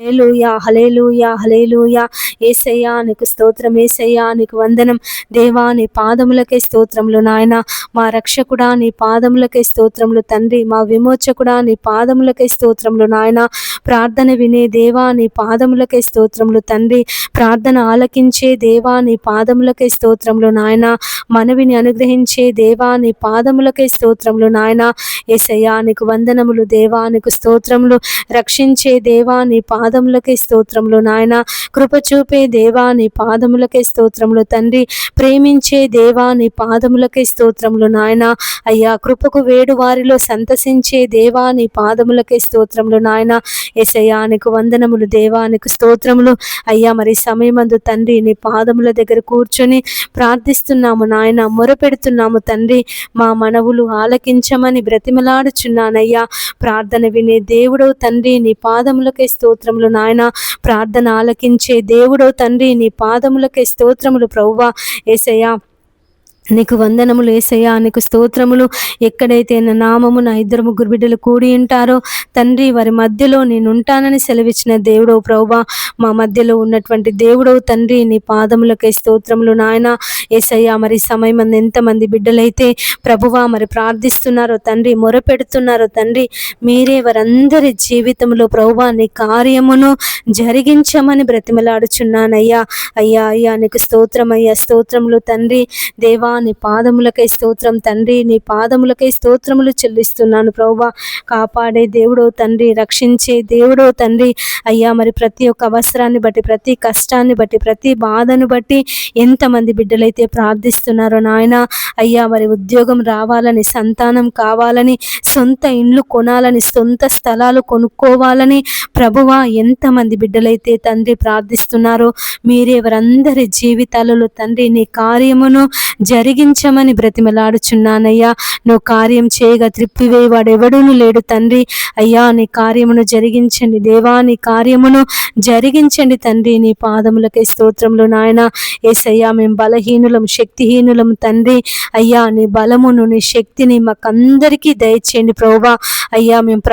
హల్లెలూయా హల్లెలూయా హల్లెలూయా. యేసయ్యా నీకు స్తోత్రం, యేసయ్యా నీకు వందనం. దేవా నీ పాదములకే స్తోత్రములు నాయన. మా రక్షకుడా నీ పాదములకే స్తోత్రములు తండ్రి. మా విమోచకుడా నీ పాదములకే స్తోత్రములు నాయన. ప్రార్థన వినే దేవా నీ పాదములకే స్తోత్రములు తండ్రి. ప్రార్థన ఆలకించే దేవా నీ పాదములకే స్తోత్రములు నాయన. మనవిని అనుగ్రహించే దేవా నీ పాదములకే స్తోత్రములు నాయన. యేసయ్యా నీకు వందనములు దేవా నీకు స్తోత్రములు. రక్షించే దేవా నీ పాదములకే స్తోత్రములు నాయన. కృప చూపే దేవా నీ పాదములకే స్తోత్రములు తండ్రి. ప్రేమించే దేవా నీ పాదములకే స్తోత్రములు నాయన. అయ్యా కృపకు వేడు వారిలో సంతసించే దేవా నీ పాదములకే స్తోత్రములు నాయన. యేసయ్యా నీకు వందనములు దేవా నీకు స్తోత్రములు. అయ్యా మరి సమయమందు తండ్రి నీ పాదముల దగ్గర కూర్చొని ప్రార్థిస్తున్నాము నాయన, మొరపెడుతున్నాము తండ్రి. మా మనవులు ఆలకించమని బ్రతిమలాడుచున్నానయ్యా. ప్రార్థన వినే దేవుడవు తండ్రి నీ పాదములకే స్తోత్రములు నాయన. ప్రార్థన ఆలకించే దేవుడవు తండ్రి నీ పాదములకే స్తోత్రములు ప్రభువా. యేసయ్యా నీకు వందనములు యేసయ్యా నీకు స్తోత్రములు. ఎక్కడైతే నా నామము నా 2-3 బిడ్డలు కూడి ఉంటారో తండ్రి వారి మధ్యలో నేను ఉంటానని సెలవిచ్చిన దేవుడవు ప్రభువా. మా మధ్యలో ఉన్నటువంటి దేవుడవు తండ్రి నీ పాదములకే స్తోత్రములు నాయన. యేసయ్యా మరి సమయం ఎంతమంది బిడ్డలైతే ప్రభువా మరి ప్రార్థిస్తున్నారో తండ్రి, మొరపెడుతున్నారో తండ్రి, మీరే వారందరి జీవితంలో ప్రభువా నీ కార్యమును జరిగించమని బ్రతిమలాడుచున్నానయ్యా. అయ్యా అయ్యా నీకు స్తోత్రం అయ్యా, స్తోత్రములు తండ్రి. దేవా నీ పాదములకై స్తోత్రం తండ్రి, నీ పాదములకై స్తోత్రములు చెల్లిస్తున్నాను ప్రభువా. కాపాడే దేవుడో తండ్రి, రక్షించే దేవుడో తండ్రి. అయ్యా మరి ప్రతి ఒక్క అవసరాన్ని బట్టి, ప్రతి కష్టాన్ని బట్టి, ప్రతి బాధను బట్టి ఎంతమంది బిడ్డలైతే ప్రార్థిస్తున్నారో నాయన. అయ్యా మరి ఉద్యోగం రావాలని, సంతానం కావాలని, సొంత ఇండ్లు కొనాలని, సొంత స్థలాలు కొనుక్కోవాలని ప్రభువా ఎంతమంది బిడ్డలైతే తండ్రి ప్రార్థిస్తున్నారో మీరే వారందరి జీవితాలలో తండ్రి నీ కార్యమును జరిగించమని బ్రతిమలాడుచున్నానయ్యా. నువ్వు కార్యం చేయగా త్రిప్పివేవాడెవడూను లేడు తండ్రి. అయ్యా నీ కార్యమును జరిగించండి దేవా, నీ కార్యమును జరిగించండి తండ్రి. నీ పాదములకే స్తోత్రములు నాయన. యేసయ్యా మేము బలహీనులం, శక్తిహీనులం తండ్రి. అయ్యా నీ బలమును నీ శక్తిని మాకందరికీ దయచేయండి ప్రభువా. అయ్యా మేము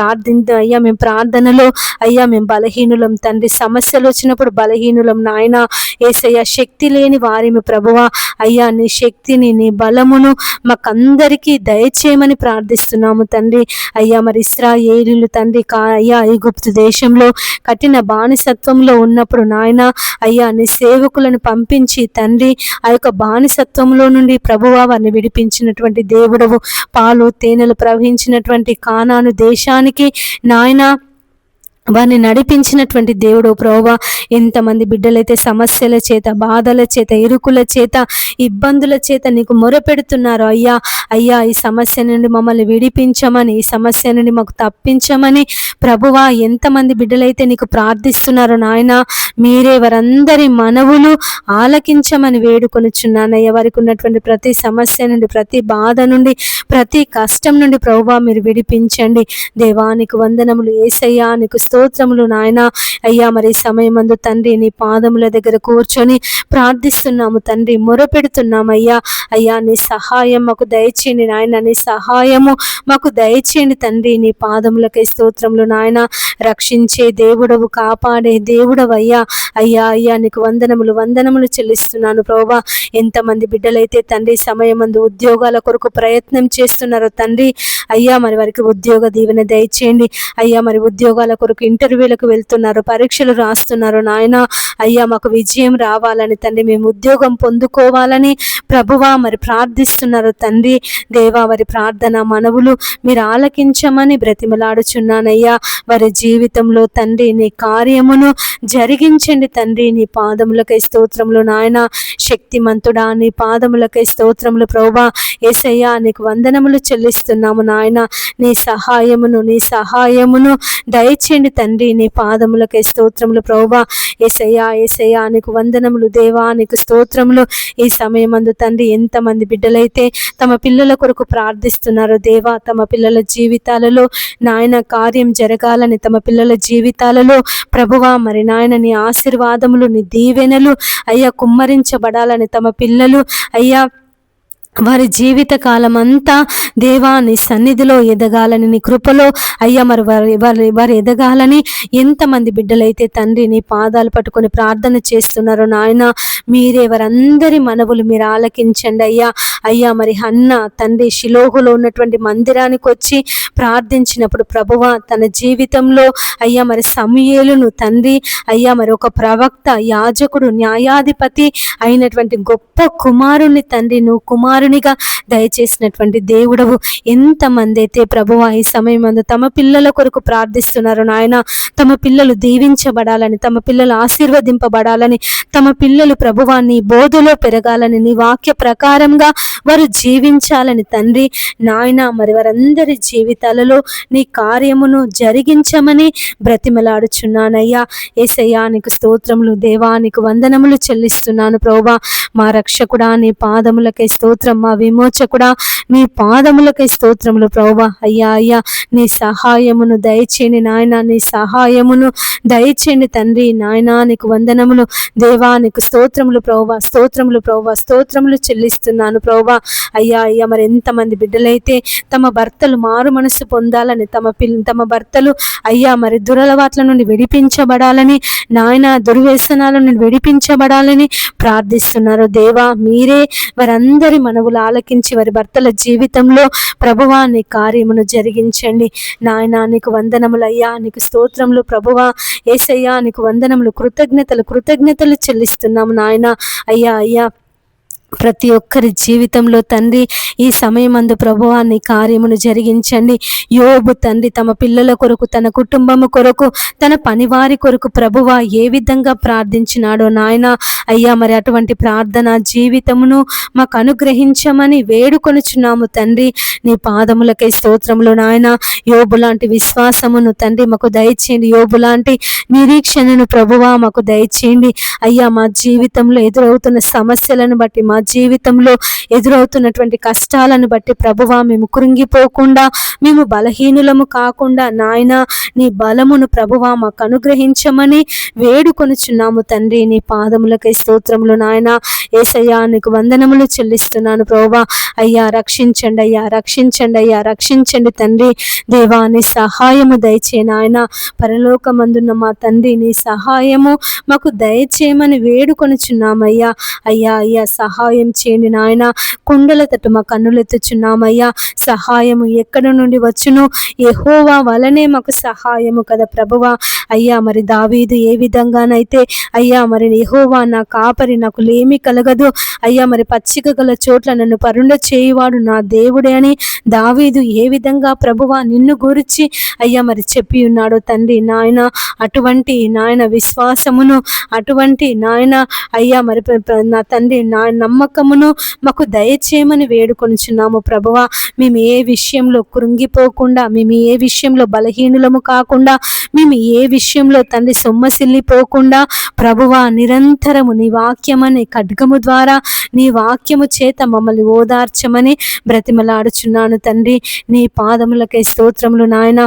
ప్రార్థనలో అయ్యా మేము బలహీనులం తండ్రి. సమస్యలు వచ్చినప్పుడు బలహీనులం నాయన. యేసయ్యా శక్తి లేని వారిమి ప్రభువా. అయ్యా నీ శక్తిని నీ బలమును మాకందరికీ దయచేయమని ప్రార్థిస్తున్నాము తండ్రి. అయ్యా మరి ఇశ్రాయేలీయులు తండ్రి అయ్యా ఐగుప్తు దేశంలో కఠిన బానిసత్వంలో ఉన్నప్పుడు నాయన అయ్యా నీ సేవకులను పంపించి తండ్రి ఆ యొక్క బానిసత్వంలో నుండి ప్రభువా వారిని విడిపించినటువంటి దేవుడవు. పాలు తేనెలు ప్రవహించినటువంటి కానాను దేశానికి నాయన వారిని నడిపించినటువంటి దేవుడు ప్రభువా. ఎంతమంది బిడ్డలైతే సమస్యల చేత, బాధల చేత, ఇరుకుల చేత, ఇబ్బందుల చేత నీకు మొరపెడుతున్నారు అయ్యా. అయ్యా ఈ సమస్య నుండి మమ్మల్ని విడిపించమని, ఈ సమస్య నుండి మాకు తప్పించమని ప్రభువా ఎంతమంది బిడ్డలైతే నీకు ప్రార్థిస్తున్నారు నాయన. మీరే వారందరి మనవులు ఆలకించమని వేడుకొనుచున్నానయ్యా. వారికి ఉన్నటువంటి ప్రతి సమస్య నుండి, ప్రతి బాధ నుండి, ప్రతి కష్టం నుండి ప్రభువా మీరు విడిపించండి దేవా. నీకు వందనములు యేసయ్యా, నీకు స్తోత్రములు నాయన. అయ్యా మరి సమయమందు తండ్రి నీ పాదముల దగ్గర కూర్చొని ప్రార్థిస్తున్నాము తండ్రి, మొరపెడుతున్నామయ్యా. అయ్యా నీ సహాయం మాకు దయచేయండి నాయన, నీ సహాయము మాకు దయచేయండి తండ్రి. నీ పాదములకై స్తోత్రములు నాయన. రక్షించే దేవుడవు, కాపాడే దేవుడవు అయ్యా. అయ్యా అయ్యా నీకు వందనములు చెల్లిస్తున్నాను ప్రభువా. ఎంతమంది బిడ్డలైతే తండ్రి సమయమందు ఉద్యోగాల కొరకు ప్రయత్నం చేస్తున్నారో తండ్రి. అయ్యా మరి వారికి ఉద్యోగ దీవెన దయచేయండి అయ్యా. మరి ఉద్యోగాల కొరకు ఇంటర్వ్యూలకు వెళ్తున్నారు, పరీక్షలు రాస్తున్నారు నాయన. అయ్యా మాకు విజయం రావాలని తండ్రి, మేము ఉద్యోగం పొందుకోవాలని ప్రభువా మరి ప్రార్థిస్తున్నారు తండ్రి. దేవా వారి ప్రార్థన మనవులు మీరు ఆలకించమని బ్రతిమలాడుచున్నానయ్యా. వారి జీవితంలో తండ్రి నీ కార్యమును జరిగించండి తండ్రి. నీ పాదములకై స్తోత్రములు నాయన. శక్తిమంతుడా నీ పాదములకై స్తోత్రములు ప్రభువా. యేసయ్యా నీకు వందనములు చెల్లిస్తున్నాము నాయన. నీ సహాయమును దయచేయండి తండ్రి. నీ పాదములకై స్తోత్రములు ప్రభువా. యేసయ్యా నీకు వందనములు దేవా, నీకు స్తోత్రములు. ఈ సమయమందు తండ్రి ఎంతమంది బిడ్డలైతే తమ పిల్లల కొరకు ప్రార్థిస్తున్నారో దేవా, తమ పిల్లల జీవితాలలో నాయన కార్యం జరగాలని, తమ పిల్లల జీవితాలలో ప్రభువా మరి నాయన నీ ఆశీర్వాదములు, నీ దీవెనలు అయ్యా కుమ్మరించబడాలని, తమ పిల్లలు అయ్యా వారి జీవిత కాలం అంతా దేవా నీ సన్నిధిలో ఎదగాలని, నీ కృపలో అయ్యా మరి వారు ఎదగాలని ఎంతమంది బిడ్డలైతే తండ్రి నీ పాదాలు పట్టుకొని ప్రార్థన చేస్తున్నారో నాయన, మీరే వారందరి మనవులు మీరు ఆలకించండి అయ్యా. అయ్యా మరి హన్న తండ్రి షిలోహులో ఉన్నటువంటి మందిరానికి వచ్చి ప్రార్థించినప్పుడు ప్రభువా తన జీవితంలో అయ్యా మరి సమూయేలును తండ్రి అయ్యా మరి ఒక ప్రవక్త, యాజకుడు, న్యాయాధిపతి అయినటువంటి గొప్ప కుమారుని తండ్రి నువ్వు కుమారునిగా దయచేసినటువంటి దేవుడవు. ఎంతమంది అయితే ప్రభువా ఈ సమయం అందు తమ పిల్లల కొరకు ప్రార్థిస్తున్నారు నాయన, తమ పిల్లలు దీవించబడాలని, తమ పిల్లలు ఆశీర్వదింపబడాలని, తమ పిల్లలు ప్రభువా నీ బోధలో పెరగాలని, నీ వాక్య ప్రకారంగా వారు జీవించాలని తండ్రి నాయన మరి వారందరి జీవితాలలో నీ కార్యమును జరిగించమని బ్రతిమలాడుచున్నానయ్యా. యేసయ్యా నీకు స్తోత్రములు, దేవానికి వందనములు చెల్లిస్తున్నాను ప్రభువా. మా రక్షకుడా నీ పాదములకై స్తోత్రం, మా విమోచకుడా నీ పాదములకై స్తోత్రములు ప్రభువా. అయ్యా అయ్యా నీ సహాయమును దయచేయండి నాయన, నీ సహాయమును దయచేయండి తండ్రి నాయన. నీకు వందనములు దేవా, నీకు స్తోత్రములు ప్రభువా, స్తోత్రములు ప్రభువా, స్తోత్రములు చెల్లిస్తున్నాను ప్రభువా. అయ్యా అయ్యా మరి ఎంతమంది బిడ్డలైతే తమ భర్తలు మారు మనసు పొందాలని, తమ భర్తలు అయ్యా మరి దురలవాట్ల నుండి విడిపించబడాలని నాయన, దుర్వ్యసనాల నుండి విడిపించబడాలని ప్రార్థిస్తున్నారు దేవా. మీరే వారందరి మనవులు ఆలకించి వారి భర్తల జీవితంలో ప్రభువా నీ కార్యమును జరిగించండి నాయన. నీకు వందనములయ్యా, నీకు స్తోత్రములు ప్రభువా. యేసయ్యా నీకు వందనములు, కృతజ్ఞతలు చెల్లిస్తున్నాము నాయన. అయ్యా అయ్యా ప్రతి ఒక్కరి జీవితంలో తండ్రి ఈ సమయమందు ప్రభువా నీ కార్యమును జరిగించండి. యోబు తండ్రి తమ పిల్లల కొరకు, తన కుటుంబము కొరకు, తన పనివారి కొరకు ప్రభువా ఏ విధంగా ప్రార్థించినాడో నాయన. అయ్యా మరి అటువంటి ప్రార్థన జీవితమును మాకు అనుగ్రహించమని వేడుకొనుచున్నాము తండ్రి. నీ పాదములకై స్తోత్రములు నాయన. యోబు లాంటి విశ్వాసమును తండ్రి మాకు దయచేయండి, యోబు లాంటి నిరీక్షణను ప్రభువా మాకు దయచేయండి. అయ్యా మా జీవితంలో ఎదురవుతున్న సమస్యలను బట్టి, మా జీవితంలో ఎదురవుతున్నటువంటి కష్టాలను బట్టి ప్రభువా మేము కృంగిపోకుండా, మేము బలహీనులము కాకుండా నాయన నీ బలమును ప్రభువా మాకు అనుగ్రహించమని వేడుకొనుచున్నాము తండ్రి. నీ పాదములకై స్తోత్రములు నాయన. యేసయ్యా నీకు వందనములు చెల్లిస్తున్నాను ప్రభువా. అయ్యా రక్షించండి అయ్యా, రక్షించండి అయ్యా, రక్షించండి తండ్రి. దేవా నీ సహాయము దయచే నాయన. పరలోకమందున్న మా తండ్రి నీ సహాయము మాకు దయచేయమని వేడుకొనుచున్నామయ్యా. అయ్యా అయ్యా సహాయం చేయండి నాయన. కుండల తట్టు మా కన్నులెత్తుచున్నామయ్యా. సహాయము ఎక్కడ నుండి వచ్చును? యెహోవా వలనే మాకు సహాయము కదా ప్రభువా. అయ్యా మరి దావీదు ఏ విధంగానైతే అయ్యా మరి యెహోవా నా కాపరి, నాకు లేమి కలగదు, అయ్యా మరి పచ్చిక గల చోట్ల నన్ను పరుండ చేయువాడు నా దేవుడే అని దావీదు ఏ విధంగా ప్రభువా నిన్ను గురించి అయ్యా మరి చెప్పి ఉన్నాడో తండ్రి నాయన. అటువంటి నాయన విశ్వాసమును, అటువంటి నాయన అయ్యా మరి నా తండ్రి నా నమ్మకమును మాకు దయచేయమని వేడుకొనుచున్నాము ప్రభువా. మేము ఏ విషయంలో కృంగిపోకుండా, మేము ఏ విషయంలో బలహీనులము కాకుండా, మేము ఏ విషయంలో తండ్రి సొమ్మసిల్లిపోకుండా ప్రభువా నిరంతరము నీ వాక్యమని ఖడ్గము ద్వారా, నీ వాక్యము చేత మమ్మల్ని ఓదార్చమని బ్రతిమలాడుచున్నాను తండ్రి. నీ పాదములకై స్తోత్రములు నాయన.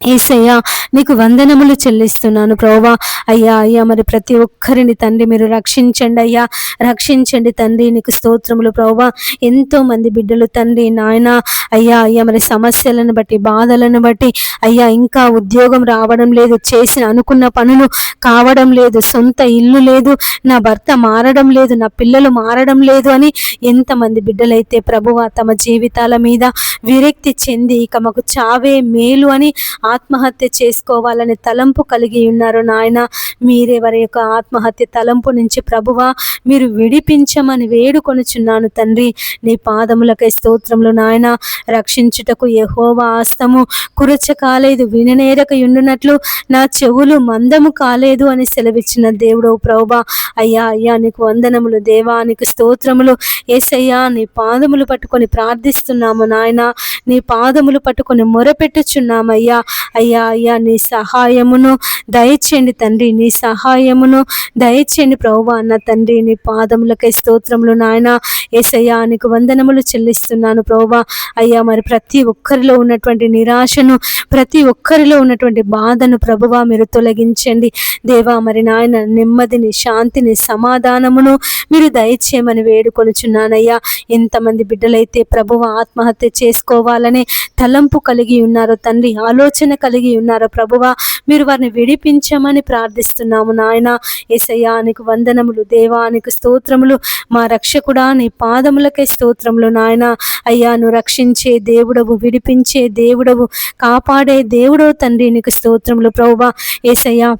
యేసయ్యా నీకు వందనములు చెల్లిస్తున్నాను ప్రభువా. అయ్యా అయ్యా మరి ప్రతి ఒక్కరిని తండ్రి మీరు రక్షించండి అయ్యా, రక్షించండి తండ్రి. నీకు స్తోత్రములు ప్రభువా. ఎంతో మంది బిడ్డలు తండ్రి నాయన అయ్యా అయ్యా మరి సమస్యలను బట్టి, బాధలను బట్టి అయ్యా ఇంకా ఉద్యోగం రావడం లేదు, చేసిన అనుకున్న పనులు కావడం లేదు, సొంత ఇల్లు లేదు, నా భర్త మారడం లేదు, నా పిల్లలు మారడం లేదు అని ఎంతమంది బిడ్డలైతే ప్రభువా తమ జీవితాల మీద విరక్తి చెంది ఇక మాకు చావే మేలు అని ఆత్మహత్య చేసుకోవాలని తలంపు కలిగి ఉన్నారు నాయన. మీరే వారి యొక్క ఆత్మహత్య తలంపు నుంచి ప్రభువా మీరు విడిపించమని వేడుకొనుచున్నాను తండ్రి. నీ పాదములకై స్తోత్రములు నాయన. రక్షించుటకు యెహోవా హస్తము కురచ కాలేదు, విననేరక ఉండునట్లు నా చెవులు మందము కాలేదు అని సెలవిచ్చిన దేవుడు ప్రభువా. అయ్యా అయ్యా నీకు వందనములు దేవా, నీకు స్తోత్రములు. యేసయ్యా నీ పాదములు పట్టుకొని ప్రార్థిస్తున్నాము నాయన. నీ పాదములు పట్టుకొని మొరపెట్టుచున్నామయ్యా. అయ్యా అయ్యా నీ సహాయమును దయచేయండి తండ్రి, నీ సహాయమును దయచేయండి ప్రభువా. అన్న తండ్రి నీ పాదములకై స్తోత్రములు నాయన. యేసయ్యా నీకు వందనములు చెల్లిస్తున్నాను ప్రభువా. అయ్యా మరి ప్రతి ఒక్కరిలో ఉన్నటువంటి నిరాశను, ప్రతి ఒక్కరిలో ఉన్నటువంటి బాధను ప్రభువా మీరు తొలగించండి దేవా. మరి నాయన నెమ్మదిని, శాంతిని, సమాధానమును మీరు దయచేయమని వేడుకొనుచున్నానయ్యా. ఎంతమంది బిడ్డలైతే ప్రభువా ఆత్మహత్య చేసుకోవాలనే తలంపు కలిగి ఉన్నారో తండ్రి, ఆలోచన కలిగి ఉన్నారో ప్రభువా, మీరు వారిని విడిపించమని ప్రార్థిస్తున్నాము నాయన. యేసయ్యా నీకు వందనములు దేవా, నీకు స్తోత్రములు. మా రక్షకుడా నీ పాదములకే స్తోత్రములు నాయన. అయ్యా నువ్వు రక్షించే దేవుడవు, విడిపించే దేవుడవు, కాపాడే దేవుడవు తండ్రి, నీకు స్తోత్రములు ప్రభువా. యేసయ్యా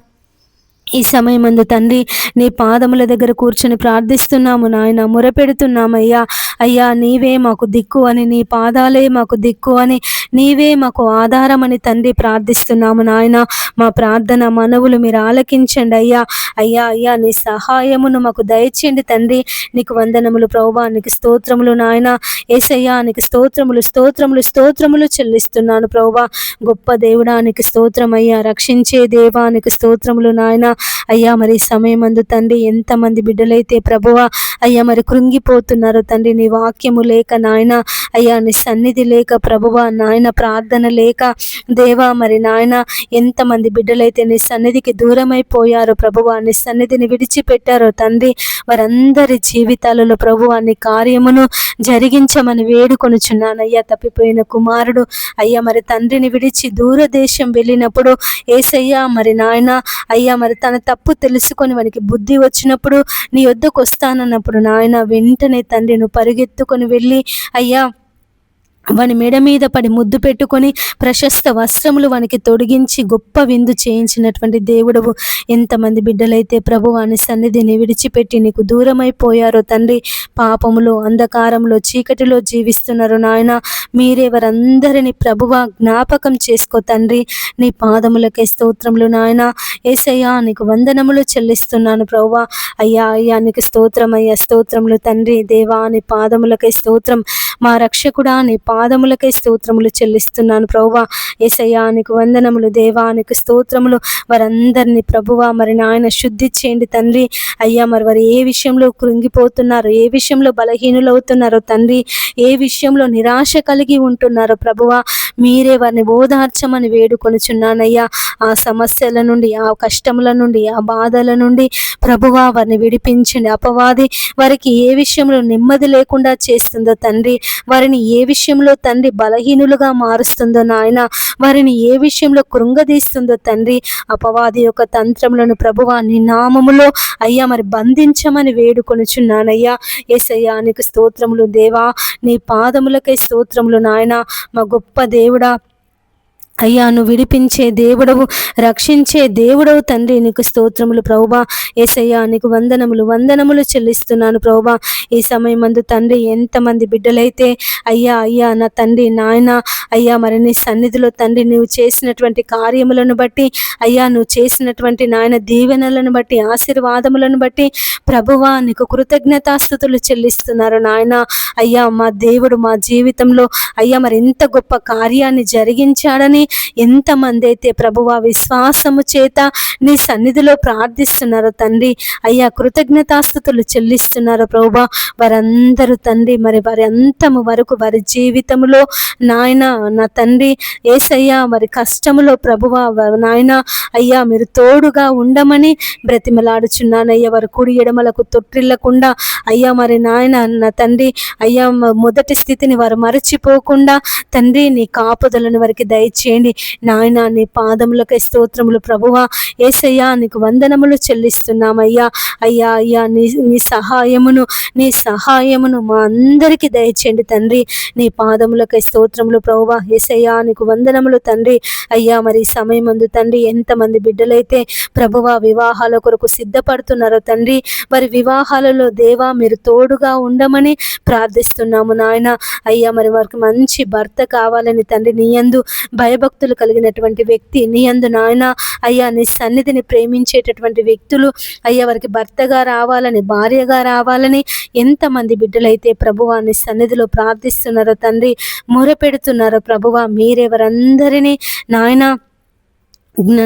ఈ సమయమందు తండ్రి నీ పాదముల దగ్గర కూర్చొని ప్రార్థిస్తున్నాము నాయన, మొరపెడుతున్నామయ్యా. అయ్యా నీవే మాకు దిక్కు అని, నీ పాదాలే మాకు దిక్కు అని, నీవే మాకు ఆధారమని తండ్రి ప్రార్థిస్తున్నాము నాయన. మా ప్రార్థన మనవులు మీరు ఆలకించండి అయ్యా. అయ్యా అయ్యా నీ సహాయమును మాకు దయచేయండి తండ్రి. నీకు వందనములు ప్రభువా, నీకు స్తోత్రములు నాయన. యేసయ్యా నీకు స్తోత్రములు స్తోత్రములు స్తోత్రములు చెల్లిస్తున్నాను ప్రభువా. గొప్ప దేవుడా నీకు స్తోత్రమయ్యా, రక్షించే దేవా నీకు స్తోత్రములు నాయన. అయ్యా మరి సమయమందు తండ్రి ఎంతమంది బిడ్డలైతే ప్రభువా అయ్యా మరి కృంగిపోతున్నారు తండ్రి, నీ వాక్యము లేక నాయన, అయ్యా నీ సన్నిధి లేక ప్రభువా నాయన, ప్రార్థన లేక దేవా మరి నాయన, ఎంతమంది బిడ్డలైతే నీ సన్నిధికి దూరమైపోయారో ప్రభువా, నీ సన్నిధిని విడిచిపెట్టారో తండ్రి, వారందరి జీవితాలలో ప్రభువా నీ కార్యమును జరిగించమని వేడుకొనుచున్నానయ్యా. తప్పిపోయిన కుమారుడు అయ్యా మరి తండ్రిని విడిచి దూరదేశం వెళ్ళినప్పుడు యేసయ్యా మరి నాయన, అయ్యా మరి తన తప్పు తెలుసుకొని వానికి బుద్ధి వచ్చినప్పుడు నీ వద్దకు వస్తానన్నప్పుడు నాయన వెంటనే తండ్రి నువ్వు పరిగెత్తుకొని వెళ్ళి అయ్యా వాని మెడ మీద పడి ముద్దు పెట్టుకొని ప్రశస్త వస్త్రములు వానికి తొడిగించి గొప్ప విందు చేయించినటువంటి దేవుడవు. ఎంతమంది బిడ్డలైతే ప్రభు వాని సన్నిధిని విడిచిపెట్టి నీకు దూరమైపోయారో తండ్రి, పాపములో, అంధకారంలో, చీకటిలో జీవిస్తున్నారు నాయన. మీరే వారందరినీ ప్రభువా జ్ఞాపకం చేసుకో తండ్రి. నీ పాదములకే స్తోత్రములు నాయన. యేసయ్యా నీకు వందనములు చెల్లిస్తున్నాను ప్రభువా. అయ్యా అయ్యా నీకు స్తోత్రం అయ్యా, స్తోత్రములు తండ్రి. దేవా నీ పాదములకే స్తోత్రం. మా రక్షకుడా నీ పాదములకై స్తోత్రములు చెల్లిస్తున్నాను ప్రభువా. యేసయ్యా నీకు వందనములు దేవా, నీకు స్తోత్రములు. వారందరినీ ప్రభువా మరి నాయన శుద్ధి చేయండి తండ్రి. అయ్యా మరి వారు ఏ విషయంలో కృంగిపోతున్నారో, ఏ విషయంలో బలహీనులవుతున్నారో తండ్రి, ఏ విషయంలో నిరాశ కలిగి ఉంటున్నారో ప్రభువా, మీరే వారిని ఓదార్చమని వేడుకొనుచున్నానయ్యా. ఆ సమస్యల నుండి, ఆ కష్టముల నుండి, ఆ బాధల నుండి ప్రభువా వారిని విడిపించండి. అపవాది వారికి ఏ విషయంలో నెమ్మది లేకుండా చేస్తుందో తండ్రి, వారిని ఏ విషయంలో తండ్రి బలహీనులుగా మారుస్తుందో నాయన, వారిని ఏ విషయంలో కృంగదీస్తుందో తండ్రి, అపవాది యొక్క తంత్రములను ప్రభువా నీ నామములో అయ్యా మరి బంధించమని వేడుకొనుచున్నానయ్యా. యేసయ్యా నీకు స్తోత్రములు దేవా, నీ పాదములకై స్తోత్రములు నాయన. మా గొప్ప దేవుడా అయ్యా నువ్వు విడిపించే దేవుడవు, రక్షించే దేవుడవు తండ్రి, నీకు స్తోత్రములు ప్రభువా. యేసయ్యా నీకు వందనములు వందనములు చెల్లిస్తున్నాను ప్రభువా. ఈ సమయమందు తండ్రి ఎంతమంది బిడ్డలైతే అయ్యా అయ్యా నా తండ్రి నాయన, అయ్యా మరి నీ సన్నిధిలో తండ్రి నువ్వు చేసినటువంటి కార్యములను బట్టి, అయ్యా నువ్వు చేసినటువంటి నాయన దీవెనలను బట్టి, ఆశీర్వాదములను బట్టి ప్రభువా నీకు కృతజ్ఞతాస్తుతులు చెల్లిస్తున్నారు నాయన. అయ్యా మా దేవుడు మా జీవితంలో అయ్యా మరి ఇంత గొప్ప కార్యాన్ని జరిగించాడని ఎంతమంది అయితే ప్రభువా విశ్వాసము చేత నీ సన్నిధిలో ప్రార్థిస్తున్నారో తండ్రి, అయ్యా కృతజ్ఞతాస్తుతులు చెల్లిస్తున్నారో ప్రభువా, వారందరూ తండ్రి మరి వారి అంతము వరకు వారి జీవితంలో నాయన నా తండ్రి యేసయ్యా వారి కష్టములో ప్రభువా నాయన అయ్యా మీరు తోడుగా ఉండమని బ్రతిమలాడుచున్నానయ్యా. వారి కుడి ఎడమలకు తొట్టిల్లకుండా అయ్యా మరి నాయన నా తండ్రి అయ్యా మొదటి స్థితిని వారు మరచిపోకుండా తండ్రి నీ కాపుదలను వారికి దయచేయండి నాయన. నీ పాదములకై స్తోత్రములు ప్రభువా. యేసయ్యా నీకు వందనములు చెల్లిస్తున్నామయ్యా. అయ్యా అయ్యా నీ సహాయమును మా అందరికీ దయచేయండి తండ్రి. నీ పాదములకై స్తోత్రములు ప్రభువా. యేసయ్యా నీకు వందనములు తండ్రి. అయ్యా మరి సమయమందు తండ్రి ఎంతమంది బిడ్డలైతే ప్రభువా వివాహాల కొరకు సిద్ధపడుతున్నారో తండ్రి, వారి వివాహాలలో దేవా మీరు తోడుగా ఉండమని ప్రార్థిస్తున్నాము నాయన. అయ్యా మరి వారికి మంచి భర్త కావాలని తండ్రి, నీ యందు భయభక్తులు భయభక్తులు కలిగినటువంటి వ్యక్తి నీ యందు నాయన అయ్యా నీ సన్నిధిని ప్రేమించేటటువంటి వ్యక్తులు అయ్యా వారికి భర్తగా రావాలని, భార్యగా రావాలని ఎంతమంది బిడ్డలైతే ప్రభువా నీ సన్నిధిలో ప్రార్థిస్తున్నారో తండ్రి, మొరపెడుతున్నారో ప్రభువా, మీరే వారందరినీ నాయన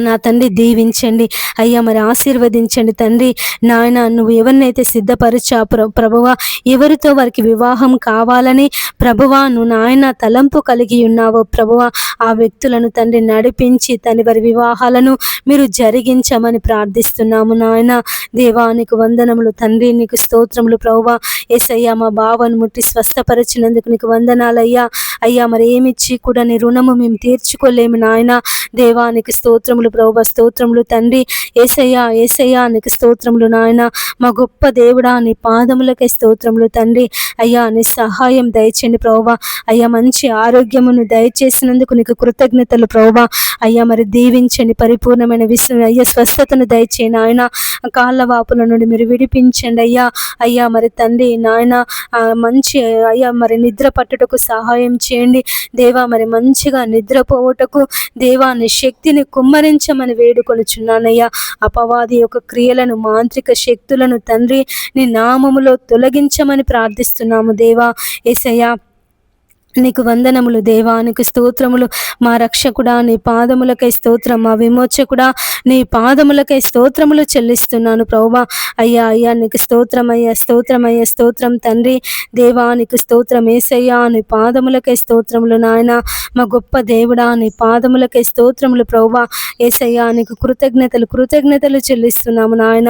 నా తండ్రి దీవించండి అయ్యా, మరి ఆశీర్వదించండి తండ్రి. నాయన నువ్వు ఎవరినైతే సిద్ధపరిచా ప్రభువా, ఎవరితో వారికి వివాహం కావాలని ప్రభువా నువ్వు నాయన తలంపు కలిగి ఉన్నావో ప్రభువా, ఆ వ్యక్తులను తండ్రి నడిపించి తండ్రి వారి వివాహాలను మీరు జరిగించమని ప్రార్థిస్తున్నాము నాయన. దేవానికి వందనములు తండ్రి, నీకు స్తోత్రములు ప్రభువా. యేసయ్యా మా బావను ముట్టి స్వస్థపరిచినందుకు నీకు వందనాలయ్యా. అయ్యా మరి ఏమిచ్చి కూడా నీ రుణము మేము తీర్చుకోలేము నాయన. దేవానికి స్తోత్రములు ప్రభువా, స్తోత్రములు తండ్రి. యేసయ్యా యేసయ్యా నీకు స్తోత్రములు నాయన. మా గొప్ప దేవుడా నీ పాదములకే స్తోత్రములు తండ్రి. అయ్యా నీ సహాయం దయచేయండి ప్రభువా. అయ్యా మంచి ఆరోగ్యమును దయచేసినందుకు నీకు కృతజ్ఞతలు ప్రభువా. అయ్యా మరి దీవించండి, పరిపూర్ణమైన అయ్యా స్వస్థతను దయచేయండి ఆయన. కాళ్ళ వాపుల నుండి మీరు విడిపించండి అయ్యా. అయ్యా మరి తండ్రి నాయన మంచి అయ్యా మరి నిద్ర పట్టుటకు సహాయం చేయండి దేవా. మరి మంచిగా నిద్రపోవుటకు దేవా నీ శక్తిని కుమ్మరించమని వేడుకొనుచున్నానయ్యా. అపవాది యొక్క క్రియలను, మాంత్రిక శక్తులను తండ్రి నీ నామములో తొలగించమని ప్రార్థిస్తున్నాము దేవా. యేసయ్యా నీకు వందనములు దేవా, నీకు స్తోత్రములు. మా రక్షకుడా నీ పాదములకై స్తోత్రం, మా విమోచకుడా నీ పాదములకై స్తోత్రములు చెల్లిస్తున్నాను ప్రభువా. అయ్యా అయ్యా నీకు స్తోత్రం అయ్యా, స్తోత్రం అయ్యా, స్తోత్రం తండ్రి. దేవా నీకు స్తోత్రం. యేసయ్యా నీ పాదములకై స్తోత్రములు నాయన. మా గొప్ప దేవుడా నీ పాదములకై స్తోత్రములు ప్రభువా. యేసయ్యా నీకు కృతజ్ఞతలు చెల్లిస్తున్నాము నాయన.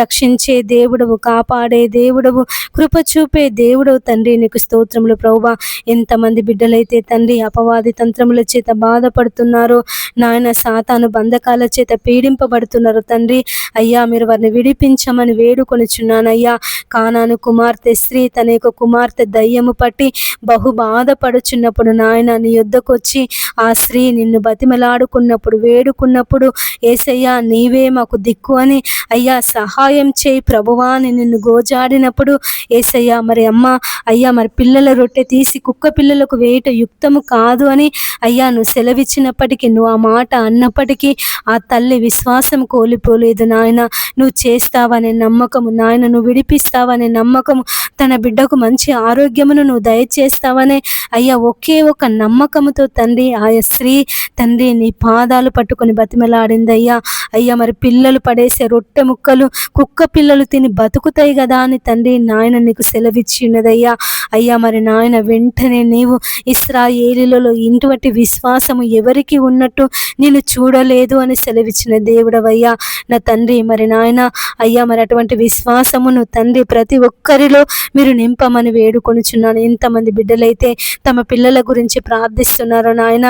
రక్షించే దేవుడవు, కాపాడే దేవుడవు, కృప చూపే దేవుడవు తండ్రి, నీకు స్తోత్రములు ప్రభువా. ఎంతమంది బిడ్డలైతే తండ్రి అపవాది తంత్రముల చేత బాధపడుతున్నారు నాయన, సాతాను బంధకాల చేత పీడింపబడుతున్నారు తండ్రి. అయ్యా మీరు వారిని విడిపించమని వేడుకొనిచున్నానయ్యా. కానాను కుమార్తె స్త్రీ తన యొక్క కుమార్తె దయ్యము పట్టి బహు బాధపడుచున్నప్పుడు నాయన నీ యొద్దకు వచ్చి ఆ స్త్రీ నిన్ను బతిమలాడుకున్నప్పుడు, వేడుకున్నప్పుడు యేసయ్యా నీవే మాకు దిక్కు అని అయ్యా సహాయం చేయి ప్రభువా అని నిన్ను గోజాడినప్పుడు యేసయ్యా మరి అమ్మ అయ్యా మరి పిల్లల రొట్టె తీసి కుక్క పిల్లలకు వేయట యుక్తము కాదు అని అయ్యా నువ్వు సెలవిచ్చినప్పటికీ, నువ్వు ఆ మాట అన్నప్పటికీ ఆ తల్లి విశ్వాసం కోల్పోలేదు నాయన. నువ్వు చేస్తావనే నమ్మకము నాయన, నువ్వు విడిపిస్తావనే నమ్మకము, తన బిడ్డకు మంచి ఆరోగ్యమును నువ్వు దయచేస్తావనే అయ్యా ఒకే ఒక నమ్మకముతో తండ్రి ఆ స్త్రీ తండ్రి నీ పాదాలు పట్టుకొని బతిమలాడిందయ్యా. అయ్యా మరి పిల్లలు పడేసే రొట్టె ముక్కలు కుక్క పిల్లలు తిని బతుకుతాయి కదా అని తండ్రి నాయన నీకు సెలవిచ్చి ఉన్నదయ్యా. అయ్యా మరి నాయన వెంటనే నీవు ఇశ్రాయేలీయులలో ఇటువంటి విశ్వాసము ఎవరికి ఉన్నట్టు నేను చూడలేదు అని సెలవిచ్చిన దేవుడవయ్యా నా తండ్రి. మరి నాయన అయ్యా మరి అటువంటి విశ్వాసమును తండ్రి ప్రతి ఒక్కరిలో మీరు నింపమని వేడుకొనుచున్నాను. ఎంతమంది బిడ్డలైతే తమ పిల్లల గురించి ప్రార్థిస్తున్నారో నాయన,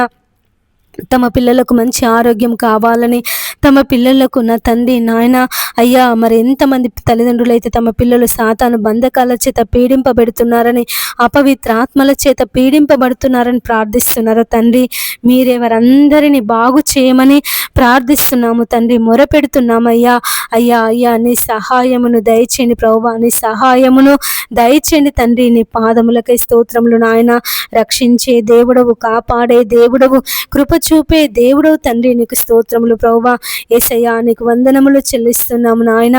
తమ పిల్లలకు మంచి ఆరోగ్యం కావాలని, తమ పిల్లలకు నా తండ్రి నాయన అయ్యా మరి ఎంతమంది తల్లిదండ్రులు అయితే తమ పిల్లలు సాతాను బంధకాల చేత పీడింపబడుతున్నారని, అపవిత్ర ఆత్మల చేత పీడింపబడుతున్నారని ప్రార్థిస్తున్నారు తండ్రి. మీరే వారందరినీ బాగు చేయమని ప్రార్థిస్తున్నాము తండ్రి, మొరపెడుతున్నామయ్యా. అయ్యా అయ్యా నీ సహాయమును దయచేయండి ప్రభువా, నీ సహాయమును దయచేయండి తండ్రి. నీ పాదములకై స్తోత్రములు నాయన. రక్షించే దేవుడవు, కాపాడే దేవుడవు, కృప చూపే దేవుడవు తండ్రి, నీకు స్తోత్రములు ప్రభువా. యేసయ్యా నీకు వందనములు చెల్లిస్తున్నాము నాయన.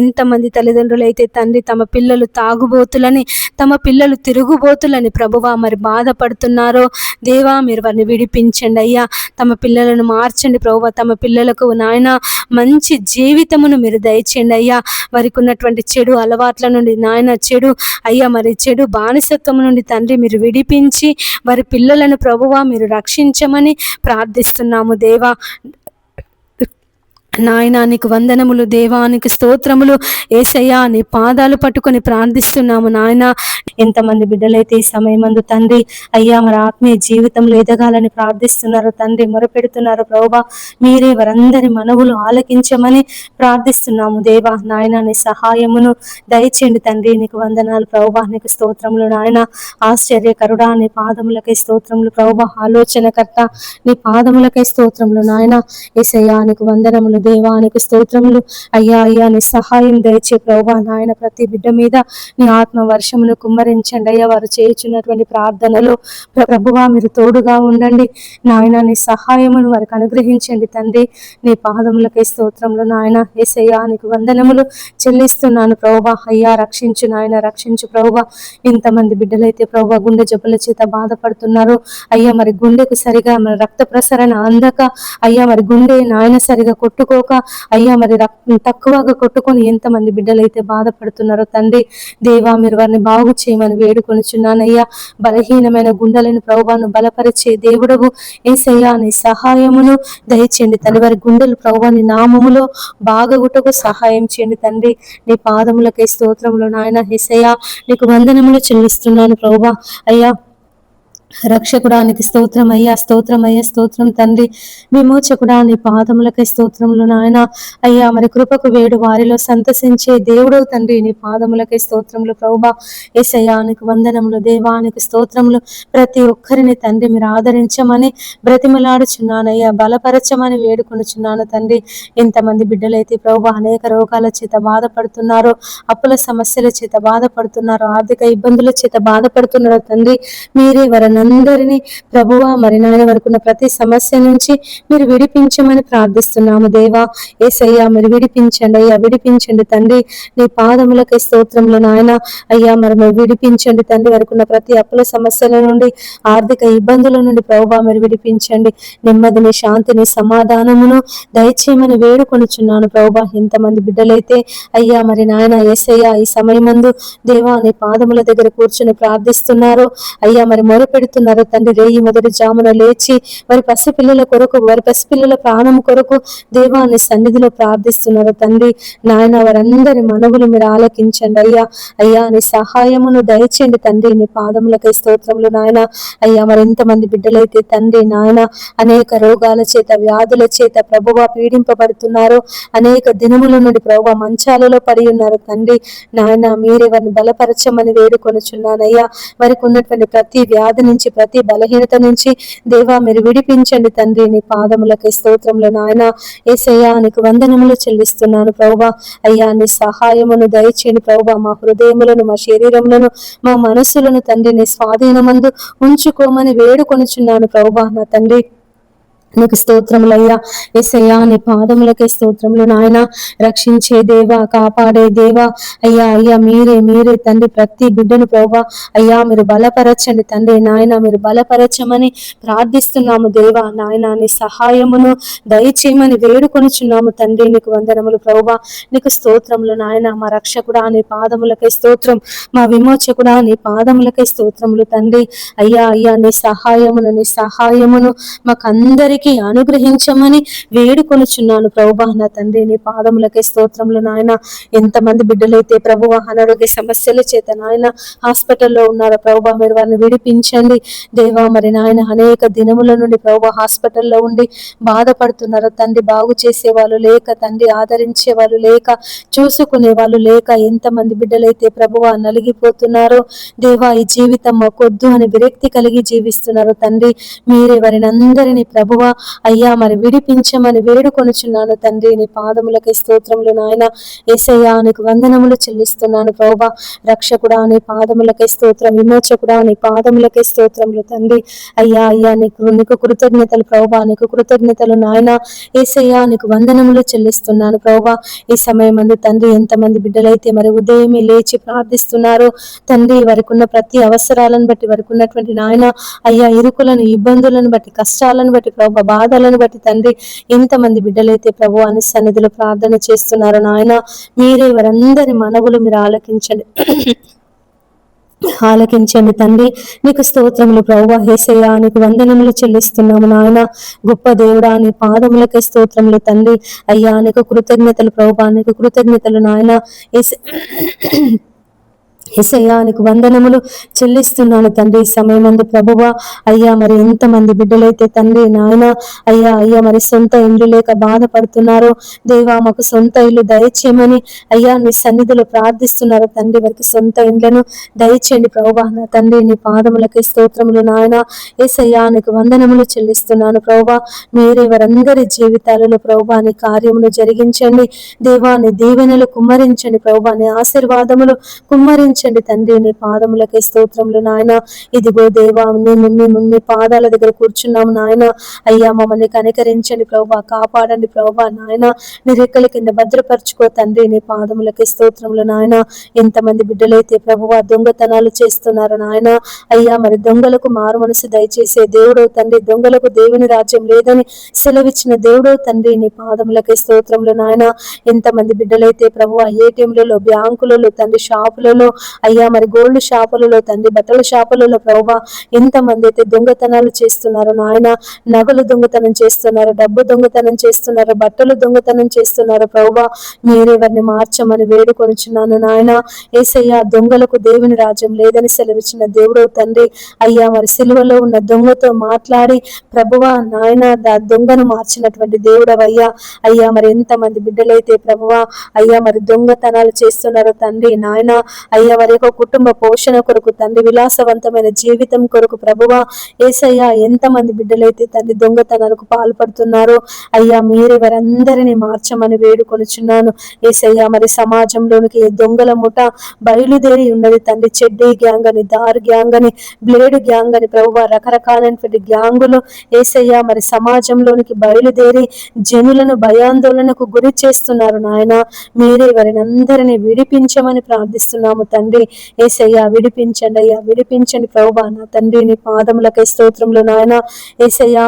ఎంతమంది తల్లిదండ్రులు అయితే తండ్రి తమ పిల్లలు తాగుబోతులని, తమ పిల్లలు తిరుగుబోతులని ప్రభువా మరి బాధపడుతున్నారో దేవా మీరు వారిని విడిపించండి అయ్యా. తమ పిల్లలను మార్చండి ప్రభువా. తమ పిల్లలకు నాయన మంచి జీవితమును మీరు దయచేయండి అయ్యా. వారికి ఉన్నటువంటి చెడు అలవాట్ల నుండి నాయన, చెడు అయ్యా మరి చెడు బానిసత్వం నుండి తండ్రి మీరు విడిపించి వారి పిల్లలను ప్రభువా మీరు రక్షించమని ప్రార్థిస్తున్నాము దేవా. నాయనా నీకు వందనములు దేవా, నీకు స్తోత్రములు. యేసయ్యా నీ పాదాలు పట్టుకొని ప్రార్థిస్తున్నాము నాయన. ఎంతమంది బిడ్డలైతే ఈ సమయమందు తండ్రి అయ్యా మరి ఆత్మీయ జీవితంలో ఎదగాలని ప్రార్థిస్తున్నారు తండ్రి, మొరపెడుతున్నారు ప్రభువా. మీరే వారందరి మనవులు ఆలకించమని ప్రార్థిస్తున్నాము దేవా. నాయన నీ సహాయమును దయచేయండి తండ్రి, నీకు వందనాలు ప్రభువా, నీకు స్తోత్రములు నాయన. ఆశ్చర్యకరుడా నీ పాదములకై స్తోత్రములు ప్రభువా. ఆలోచనకర్త నీ పాదములకై స్తోత్రములు నాయన. యేసయ్యా నీకు వందనములు దేవానికి స్తోత్రములు. అయ్యా అయ్యా నీ సహాయం దయచే ప్రభా నాయన ప్రతి బిడ్డ మీద నీ ఆత్మ వర్షమును కుమ్మరించండి అయ్యా. వారు చేయుచున్నటువంటి ప్రార్థనలో ప్రభువా మీరు తోడుగా ఉండండి నాయన. నీ సహాయమును వారికి అనుగ్రహించండి తండ్రి. నీ పాదములకే స్తోత్రములు నాయన. యేసయ్యా నీకు వందనములు చెల్లిస్తున్నాను ప్రభువా. అయ్యా రక్షించు నాయన, రక్షించు ప్రభువా. ఇంతమంది బిడ్డలైతే ప్రభువా గుండె జబ్బుల చేత బాధపడుతున్నారు అయ్యా. మరి గుండెకు సరిగా మరి రక్త ప్రసరణ అందక అయ్యా, మరి గుండె నాయన సరిగా కొట్టుకోక అయ్యా, మరి తక్కువగా కొట్టుకొని ఎంతమంది బిడ్డలైతే బాధపడుతున్నారో తండ్రి దేవా, మీరు వారిని బాగు చేయమని వేడుకొనుచున్నానయ్యా. బలహీనమైన గుండెలను ప్రభువాను బలపరిచే దేవుడవు యేసయ్యా నీ సహాయమును దయచేయండి తండ్రి. వారి గుండెలు ప్రభువాని నామములో బాగగుటకు సహాయం చేయండి తండ్రి. నీ పాదములకై స్తోత్రములు నాయన. యేసయ్యా నీకు వందనములు చెల్లిస్తున్నాను ప్రభువా. అయ్యా రక్షకుడానికి స్తోత్రం అయ్యా, స్తోత్రం అయ్యా, స్తోత్రం తండ్రి. విమోచకుడా నీ పాదములకై స్తోత్రములు నాయన. అయ్యా మరి కృపకు వేడు వారిలో సంతసించే దేవుడు తండ్రి. నీ పాదములకై స్తోత్రములు ప్రభువా. యేసయ్యా నీకు వందనములు, దేవానికి స్తోత్రములు. ప్రతి ఒక్కరిని తండ్రి మీరు ఆదరించమని బ్రతిమలాడుచున్నానయ్యా, బలపరచమని వేడుకొనుచున్నాను తండ్రి. ఎంతమంది బిడ్డలైతే ప్రభువా అనేక రోగాల చేత బాధపడుతున్నారో, అప్పుల సమస్యల చేత బాధపడుతున్నారో, ఆర్థిక ఇబ్బందుల చేత బాధపడుతున్నారో తండ్రి మీరే వారందరినీ ప్రభువా మరి నాయన వరకున్న ప్రతి సమస్య నుంచి మీరు విడిపించమని ప్రార్థిస్తున్నాము దేవా. యేసయ్యా మీరు విడిపించండి అయ్యా, విడిపించండి తండ్రి. నీ పాదములకై స్తోత్రములు నాయన. అయ్యా మరి మీరు విడిపించండి తండ్రి. వరకున్న ప్రతి అప్పుల సమస్యల నుండి, ఆర్థిక ఇబ్బందుల నుండి ప్రభువా మీరు విడిపించండి. నెమ్మదిని, శాంతిని, సమాధానమును దయచేయమని వేడుకొనుచున్నాను ప్రభువా. ఎంతమంది బిడ్డలైతే అయ్యా మరి నాయన యేసయ్యా ఈ సమయమందు దేవా నీ పాదముల దగ్గర కూర్చుని ప్రార్థిస్తున్నారు అయ్యా, మరి మొరపెడుతున్నారు తండ్రి. రేయి మొదటి జామున లేచి వారి పసిపిల్లల కొరకు, వారి పసిపిల్లల ప్రాణం కొరకు దేవాన్ని సన్నిధిలో ప్రార్థిస్తున్నారు తండ్రి నాయన. వారందరి మనవులు మీరు ఆలకించండి అయ్యా. అయ్యా నీ సహాయమును దయచేయండి తండ్రి. నీ పాదములకై స్తోత్రములు నాయన. అయ్యా మరి ఎంతమంది బిడ్డలైతే తండ్రి నాయన అనేక రోగాల చేత, వ్యాధుల చేత ప్రభువా పీడింపబడుతున్నారు, అనేక దినముల నుండి ప్రభువా మంచాలలో పడి ఉన్నారు తండ్రి నాయన. మీరే వారిని బలపరచమని వేడుకొనుచున్నానయ్యా. వారికి ఉన్నటువంటి ప్రతి వ్యాధి నుంచి, ప్రతి బలహీనత నుంచి దేవా మీరు విడిపించండి తండ్రి. నీ పాదములకై స్తోత్రములు నాయన. యేసయ్యా నీకు వందనములు చెల్లిస్తున్నాను ప్రభువా. అయ్యా నీ సహాయమును దయచేయండి ప్రభువా. మా హృదయములను, మా శరీరములను, మా మనస్సులను తండ్రి నీ స్వాధీనమందు ఉంచుకోమని వేడుకొనుచున్నాను ప్రభువా నా తండ్రి. నీకు స్తోత్రములయ్యా. యేసయ్యా నీ పాదములకే స్తోత్రములు నాయన. రక్షించే దేవా, కాపాడే దేవా అయ్యా. అయ్యా మీరే తండ్రి ప్రతి బిడ్డను ప్రభువా అయ్యా మీరు బలపరచండి తండ్రి నాయన. మీరు బలపరచమని ప్రార్థిస్తున్నాము దేవా నాయన. నీ సహాయమును దయచేయమని వేడుకొనుచున్నాము తండ్రి. నీకు వందనములు ప్రభువా. నీకు స్తోత్రములు నాయన. మా రక్షకుడా నీ పాదములకై స్తోత్రం. మా విమోచకుడా నీ పాదములకై స్తోత్రములు తండ్రి. అయ్యా అయ్యా నీ సహాయమును మాకందరికి అనుగ్రహించమని వేడుకొనుచున్నాను ప్రభువా నా తండ్రి. నీ పాదములకే స్తోత్రములు నాయన. ఎంతమంది బిడ్డలైతే ప్రభువా అనారోగ్య సమస్యల చేత నాయన హాస్పిటల్లో ఉన్నారో ప్రభువా మీరు వారిని విడిపించండి దేవా. మరి నాయన అనేక దినముల నుండి ప్రభువా హాస్పిటల్లో ఉండి బాధపడుతున్నారు తండ్రి. బాగు చేసే వాళ్ళు లేక తండ్రి, ఆదరించే వాళ్ళు లేక, చూసుకునే వాళ్ళు లేక ఎంతమంది బిడ్డలైతే ప్రభువా నలిగిపోతున్నారో దేవా. ఈ జీవితం మాకొద్దు అని విరక్తి కలిగి జీవిస్తున్నారు తండ్రి. మీరే వారిని అందరినీ ప్రభువా అయ్యా మరి విడిపించమని వేడుకొనుచున్నాను తండ్రి. నీ పాదములకి స్తోత్రములు నాయన. యేసయ్యా నీకు వందనములు చెల్లిస్తున్నాను ప్రభువా. రక్షకుడా నీ పాదములకి స్తోత్రం. విమోచకుడా నీ పాదములకి స్తోత్రములు తండ్రి. అయ్యా అయ్యా నీకు కృతజ్ఞతలు ప్రభువా. నీకు కృతజ్ఞతలు నాయన. యేసయ్యా నీకు వందనములు చెల్లిస్తున్నాను ప్రభువా. ఈ సమయం అందు తండ్రి ఎంతమంది బిడ్డలైతే మరి ఉదయమే లేచి ప్రార్థిస్తున్నారు తండ్రి. వారికి ఉన్న ప్రతి అవసరాలను బట్టి, వారికి ఉన్నటువంటి నాయన అయ్యా ఇరుకులను, ఇబ్బందులను బట్టి, కష్టాలను బట్టి ప్రభు, బాధలను బట్టి తండ్రి ఎంతమంది బిడ్డలైతే ప్రభు అని సన్నిధిలో ప్రార్థన చేస్తున్నారు నాయన. మీరే వారందరి మనవులు మీరు ఆలకించండి తండ్రి. నీకు స్తోత్రములు ప్రభువా. యేసయ్యా నీకు వందనములు చెల్లిస్తున్నాము నాయన. గొప్ప దేవుడా నీ పాదములకే స్తోత్రములు తండ్రి. అయ్యా నీకు కృతజ్ఞతలు ప్రభువా. నీకు కృతజ్ఞతలు నాయన. యేసయ్యా నీకు వందనములు చెల్లిస్తున్నాను తండ్రి. ఈ సమయమందు ప్రభువా అయ్యా మరి ఎంతమంది బిడ్డలైతే తండ్రి నాయన అయ్యా మరి సొంత ఇల్లు లేక బాధపడుతున్నారో దేవా మాకు సొంత ఇల్లు దయచేయమని అయ్యా నీ సన్నిధిలో ప్రార్థిస్తున్నారు తండ్రి. వారికి సొంత ఇండ్లను దయచేయండి ప్రభువా. నా తండ్రి నీ పాదములకి స్తోత్రములు నాయన. యేసయ్యా నీకు వందనములు చెల్లిస్తున్నాను ప్రభువా. మీరే వారందరి జీవితాలలో ప్రభువా నీ కార్యములు జరిగించండి దేవా. నీ దీవెనలు కుమ్మరించండి ప్రభువా. నీ ఆశీర్వాదములు కుమ్మరించండి తండ్రి. నీ పాదములకే స్తోత్రములు నాయన. ఇదిగో దేవా మీ పాదాల దగ్గర కూర్చున్నాము నాయన. అయ్యా మమ్మల్ని కనికరించండి ప్రభువా. కాపాడండి ప్రభువా నాయన. నీ రెక్కల కింద భద్రపరచుకో తండ్రి. నీ పాదములకే స్తోత్రములు నాయన. ఎంతమంది బిడ్డలైతే ప్రభువా దొంగతనాలు చేస్తున్నారు నాయన. అయ్యా మరి దొంగలకు మారు మనసు దయచేసే దేవుడో తండ్రి. దొంగలకు దేవుని రాజ్యం లేదని సెలవిచ్చిన దేవుడో తండ్రి. నీ పాదములకే స్తోత్రములు నాయన. ఎంతమంది బిడ్డలైతే ప్రభువా ఏటీఎంలలో బ్యాంకులలో తండ్రి షాపులలో అయ్యా మరి గోల్డ్ షాపులలో తండ్రి బట్టల షాపులలో ప్రభువా ఎంతమంది అయితే దొంగతనాలు చేస్తున్నారు నాయన. నగలు దొంగతనం చేస్తున్నారు, డబ్బు దొంగతనం చేస్తున్నారు, బట్టలు దొంగతనం చేస్తున్నారు ప్రభువా. మీరే వారిని మార్చమని వేడుకొనుచున్నాను నాయన. యేసయ్యా దొంగలకు దేవుని రాజ్యం లేదని సెలవిచ్చిన దేవుడో తండ్రి. అయ్యా మరి సిలువలో ఉన్న దొంగతో మాట్లాడి ప్రభువా నాయన దొంగను మార్చినటువంటి దేవుడవయ్యా. అయ్యా మరి ఎంతమంది బిడ్డలైతే ప్రభువా అయ్యా మరి దొంగతనాలు చేస్తున్నారు తండ్రి నాయన. అయ్యా వారి యొక్క కుటుంబ పోషణ కొరకు తండ్రి విలాసవంతమైన జీవితం కొరకు ప్రభువా యేసయ్యా ఎంతమంది బిడ్డలైతే తండ్రి దొంగతనాలకు పాల్పడుతున్నారో అయ్యా మీరే వారందరినీ మార్చమని వేడుకొనుచున్నాను యేసయ్యా. మరి సమాజంలోనికి దొంగల ముఠ బయలుదేరి ఉన్నది తండ్రి. చెడ్డీ గ్యాంగ్ అని, దార్ గ్యాంగ్ అని, బ్లేడ్ గ్యాంగ్ అని ప్రభువా రకరకాలైనటువంటి గ్యాంగులు యేసయ్యా మరి సమాజంలోనికి బయలుదేరి జనులను భయాందోళనకు గురి చేస్తున్నారు నాయన. మీరే వారిని అందరినీ విడిపించమని ప్రార్థిస్తున్నాము తండ్రి. యేసయ్యా విడిపించండి అయ్యా, విడిపించండి ప్రభువా. నా తండ్రి నీ పాదములకై స్తోత్రములు నాయన. యేసయ్యా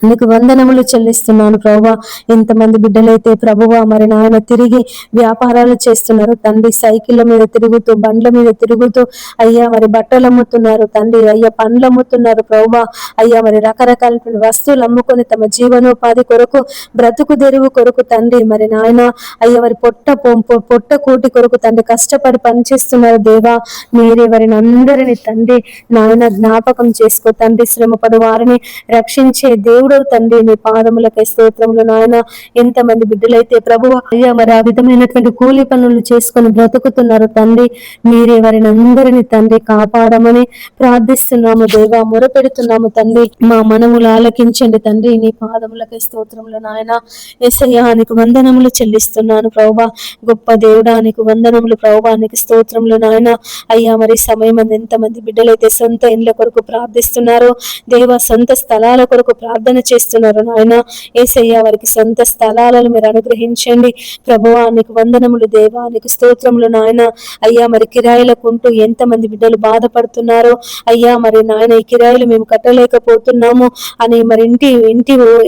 నీకు వందనములు చెల్లిస్తున్నాను ప్రభువా. ఎంతమంది బిడ్డలైతే ప్రభువా మరి నాయన తిరిగి వ్యాపారాలు చేస్తున్నారు తండ్రి. సైకిళ్ళ మీద తిరుగుతూ బండ్ల మీద తిరుగుతూ అయ్యా మరి బట్టలు అమ్ముతున్నారు తండ్రి. అయ్యా పండ్లు అమ్ముతున్నారు ప్రభువా. అయ్యా మరి రకరకాల వస్తువులు అమ్ముకొని తమ జీవనోపాధి కొరకు బ్రతుకు తెరువు కొరకు తండ్రి మరి నాయన అయ్యా మరి పొట్ట కూటి కొరకు తండ్రి కష్టపడి పనిచేస్తున్నారు దేవా. మీరే వారిని అందరినీ తండ్రి నాయన జ్ఞాపకం చేసుకో తండ్రి. శ్రమపడు వారిని రక్షించే దేవుడు తండ్రి. నీ పాదములకై స్తోత్రములు నాయన. ఎంతమంది బిడ్డలైతే ప్రభువా అయ్యా మరి ఆ విధమైనటువంటి కూలి పనులు చేసుకొని బ్రతుకుతున్నారు తండ్రి. మీరే వారిని అందరినీ తండ్రి కాపాడమని ప్రార్థిస్తున్నాము దేవా. మొరపెడుతున్నాము తండ్రి. మా మనములు ఆలకించండి తండ్రి. నీ పాదములకై స్తోత్రములు నాయన. యేసయ్యా నీకు వందనములు చెల్లిస్తున్నాను ప్రభువా. గొప్ప దేవుడా నీకు వందనములు ప్రభువా. నీకు స్తోత్రములు నాయన. అయ్యా మరి సమయం ఎంతమంది బిడ్డలైతే సొంత ఇండ్ల కొరకు ప్రార్థిస్తున్నారో దేవా, సొంత స్థలాల కొరకు ప్రార్థన చేస్తున్నారు నాయన. యేసయ్యా వారికి సొంత స్థలాలను మీరు అనుగ్రహించండి ప్రభువా. నీకు వందనములు దేవా. నీకు స్తోత్రములు నాయన. అయ్యా మరి కిరాయిలకు ఉంటూ ఎంతమంది బిడ్డలు బాధపడుతున్నారో అయ్యా మరి నాయన ఈ కిరాయిలు మేము కట్టలేకపోతున్నాము అని మరి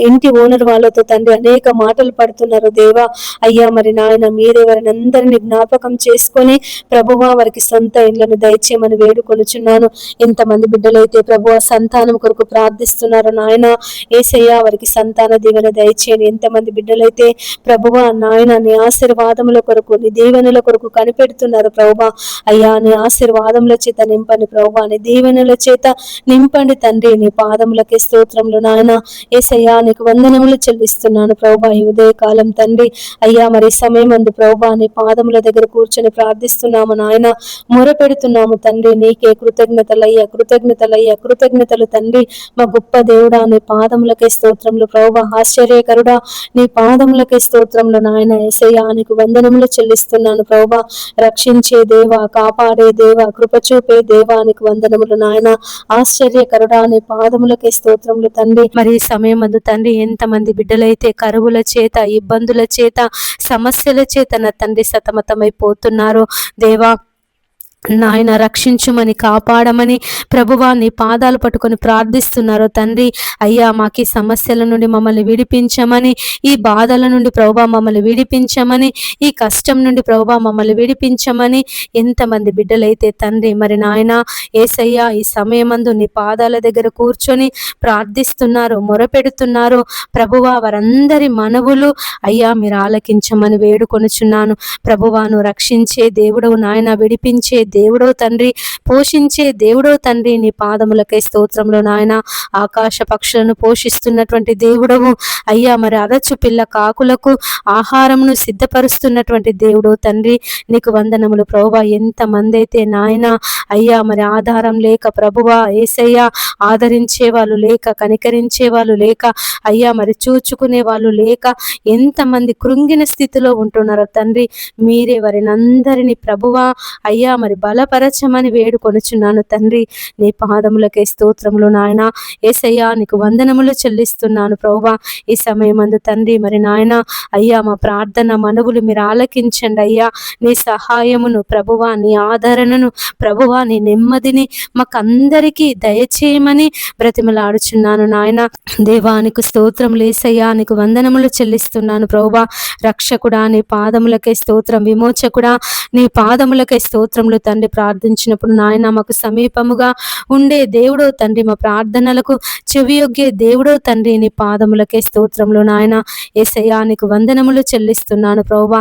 ఇంటి ఓనర్ వాళ్ళతో తండ్రి అనేక మాటలు పడుతున్నారు దేవా. అయ్యా మరి నాయన మీరే వారిని అందరినీ జ్ఞాపకం చేసుకొని ప్రభువా వారికి సొంత ఇళ్లను దయచేయమని వేడుకొనుచున్నాను. ఎంతమంది బిడ్డలైతే ప్రభువా సంతానం కొరకు ప్రార్థిస్తున్నారు నాయన. యేసయ్యా వారికి సంతాన దీవెన దయచేయండి. ఎంతమంది బిడ్డలైతే ప్రభువా నాయన నీ ఆశీర్వాదముల కొరకు నీ దీవెనల కొరకు కనిపెడుతున్నారు ప్రభువా. అయ్యా నీ ఆశీర్వాదముల చేత నింపండి ప్రభువా. నీ దీవెనల చేత నింపండి తండ్రి. నీ పాదములకే స్తోత్రములు నాయన. యేసయ్యా నీకు వందనములు చెల్లిస్తున్నాను ప్రభువా. ఈ ఉదయకాలం తండ్రి అయ్యా మరి సమయం అందు ప్రభువా నీ పాదముల దగ్గర కూర్చొని ప్రార్థిస్తున్నాము నాయన. మొరపెడుతున్నాము తండ్రి. నీకే కృతజ్ఞతలయ్యా, కృతజ్ఞతలయ్యా, కృతజ్ఞతలు తండ్రి. మా గొప్ప దేవుడా నీ పాదములకే స్తోత్రములు ప్రభువా. ఆశ్చర్యకరుడా నీ పాదములకే స్తోత్రములు నాయన. యేసయ్యా నీకు వందనములు చెల్లిస్తున్నాను ప్రభువా. రక్షించే దేవా, కాపాడే దేవా, కృప చూపే దేవా నీకు వందనములు నాయన. ఆశ్చర్యకరుడా నీ పాదములకే స్తోత్రములు తండ్రి. మరి ఈ సమయం అందు తండ్రి ఎంతమంది బిడ్డలైతే కరువుల చేత, ఇబ్బందుల చేత, సమస్యల చేత నా తండ్రి సతమతమైపోతున్నారు దేవా నాయన రక్షించుమని కాపాడమని ప్రభువా నీ పాదాలు పట్టుకొని ప్రార్థిస్తున్నారు తండ్రి. అయ్యా మాకు ఈ సమస్యల నుండి మమ్మల్ని విడిపించమని, ఈ బాధల నుండి ప్రభువా మమ్మల్ని విడిపించమని, ఈ కష్టం నుండి ప్రభువా మమ్మల్ని విడిపించమని ఎంతమంది బిడ్డలైతే తండ్రి మరి నాయన యేసయ్యా ఈ సమయమందు నీ పాదాల దగ్గర కూర్చొని ప్రార్థిస్తున్నారు, మొరపెడుతున్నారు ప్రభువా. వారందరి మనవులు అయ్యా మీరు ఆలకించమని వేడుకొనుచున్నాను ప్రభువా. నువ్వు రక్షించే దేవుడవు నాయన, విడిపించే దేవుడో తండ్రి, పోషించే దేవుడో తండ్రి, నీ పాదములకై స్తోత్రంలో నాయన. ఆకాశ పక్షులను పోషిస్తున్నటువంటి దేవుడవు అయ్యా, మరి అరచు పిల్ల కాకులకు ఆహారమును సిద్ధపరుస్తున్నటువంటి దేవుడో తండ్రి, నీకు వందనములు ప్రభువా. ఎంతమంది అయితే నాయన అయ్యా మరి ఆధారం లేక ప్రభువా యేసయ్యా, ఆదరించే వాళ్ళు లేక, కనికరించే వాళ్ళు లేక, అయ్యా మరి చూచుకునే వాళ్ళు లేక, ఎంతమంది కృంగిన స్థితిలో ఉంటున్నారో తండ్రి, మీరే వారిని అందరినీ ప్రభువా అయ్యా మరి బలపరచమని వేడుకొనుచున్నాను తండ్రి. నీ పాదములకే స్తోత్రములు నాయన. యేసయ్యా, నీకు వందనములు చెల్లిస్తున్నాను ప్రభువా. ఈ సమయమందు తండ్రి మరి నాయన అయ్యా, మా ప్రార్థన మనవులు మీరు ఆలకించండి అయ్యా. నీ సహాయమును ప్రభువా, నీ ఆదరణను ప్రభువా, నీ నెమ్మదిని మాకందరికీ దయచేయమని బ్రతిమలాడుచున్నాను నాయన. దేవానికి స్తోత్రములు యేసయ్యా, నీకు వందనములు చెల్లిస్తున్నాను ప్రభువా. రక్షకుడా, నీ పాదములకే స్తోత్రం. విమోచకుడా, నీ పాదములకే స్తోత్రములు తండ్రి. ప్రార్థించినప్పుడు నాయన మాకు సమీపముగా ఉండే దేవుడో తండ్రి, మా ప్రార్థనలకు చెవియొగ్గే దేవుడో తండ్రి, నీ పాదములకే స్తోత్రములు నాయన. యేసయ్యా, నీకు వందనములు చెల్లిస్తున్నాను ప్రభువా.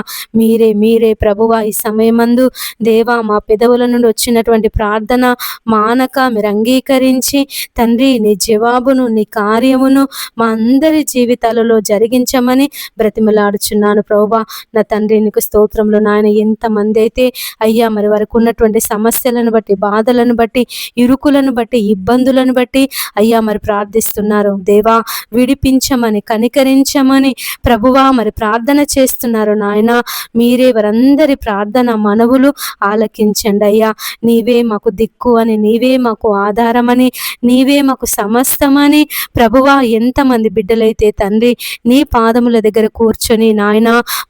మీరే ప్రభువా ఈ సమయమందు దేవా మా పెదవుల నుండి వచ్చినటువంటి ప్రార్థన మానక మీరు అంగీకరించి తండ్రి, నీ జవాబును, నీ కార్యమును మా అందరి జీవితాలలో జరిగించమని బ్రతిమలాడుచున్నాను ప్రభువా. నా తండ్రి, నీకు స్తోత్రములు నాయన. ఎంతమంది అయితే అయ్యా మరి వారికి ఉన్నటువంటి సమస్యలను బట్టి, బాధలను బట్టి, ఇరుకులను బట్టి, ఇబ్బందులను బట్టి అయ్యా మరి ప్రార్థిస్తున్నారు దేవా, విడిపించమని, కనికరించమని ప్రభువా మరి ప్రార్థన చేస్తున్నారు నాయన. మీరే వారందరి ప్రార్థన మనవులు ఆలకించండి అయ్యా. నీవే మాకు దిక్కు అని, నీవే మాకు ఆధారమని, నీవే మాకు సమస్తమని ప్రభువా. ఎంతమంది బిడ్డలైతే తండ్రి నీ పాదముల దగ్గర కూర్చొని నాయన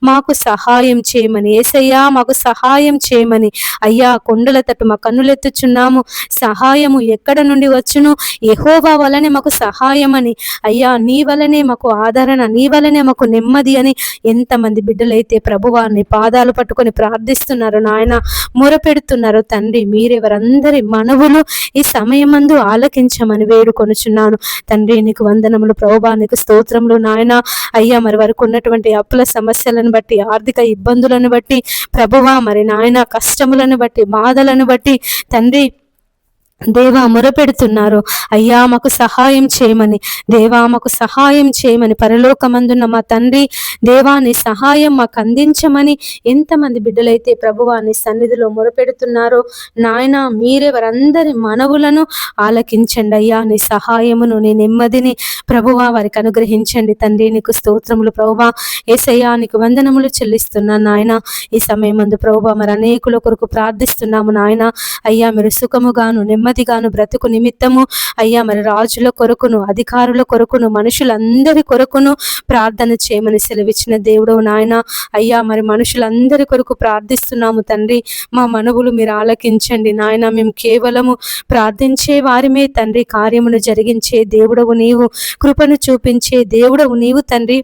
మాకు సహాయం చేయమని, యేసయ్యా మాకు సహాయం చేయమని అయ్యా కొండల తట్టు మా కన్నులెత్తుచున్నాము. సహాయము ఎక్కడ నుండి వచ్చును? యెహోవా వలనే మాకు సహాయమని అయ్యా, నీ వలనే మాకు ఆదరణ, నీ వలనే మాకు నెమ్మది అని ఎంతమంది బిడ్డలైతే ప్రభువా నీ పాదాలు పట్టుకొని ప్రార్థిస్తున్నారు నాయన, మొరపెడుతున్నారు తండ్రి. మీరెవరందరి మనవులు ఈ సమయమందు ఆలకించమని వేడుకొనుచున్నాను తండ్రి. నీకు వందనములు ప్రభువా, నీకు స్తోత్రములు నాయన. అయ్యా మరి వారికి ఉన్నటువంటి అప్పుల సమస్యలను బట్టి, ఆర్థిక ఇబ్బందులను బట్టి ప్రభువా మరి నాయన, కష్టములను బట్టి, బాధలను బట్టి తండ్రి దేవా మొరపెడుతున్నారు అయ్యా, మాకు సహాయం చేయమని, దేవా మాకు సహాయం చేయమని. పరలోకమందున్న మా తండ్రి దేవా, నీ సహాయం మాకు అందించమని ఎంతమంది బిడ్డలైతే ప్రభువా నీ సన్నిధిలో మొరపెడుతున్నారో నాయన, మీరే వారందరి మనవులను ఆలకించండి అయ్యా. నీ సహాయమును, నీ నెమ్మదిని ప్రభువా వారికి అనుగ్రహించండి తండ్రి. నీకు స్తోత్రములు ప్రభువా. యేసయ్యా, నీకు వందనములు చెల్లిస్తున్నాను నాయన. ఈ సమయమందు ప్రభువా మరి అనేకుల కొరకు ప్రార్థిస్తున్నాము నాయన. అయ్యా, మీరు సుఖముగాను, నెమ్మదిగాను బ్రతుకు నిమిత్తము అయ్యా మరి రాజుల కొరకును, అధికారుల కొరకును, మనుషులందరి కొరకును ప్రార్థన చేయమని సెలవిచ్చిన దేవుడు నాయన. అయ్యా మరి మనుషులందరి కొరకు ప్రార్థిస్తున్నాము తండ్రి. మా మనవులు మీరు ఆలకించండి నాయన. మేము కేవలము ప్రార్థించే వారిమే తండ్రి. కార్యమును జరిగించే దేవుడవు నీవు, కృపను చూపించే దేవుడవు నీవు తండ్రి.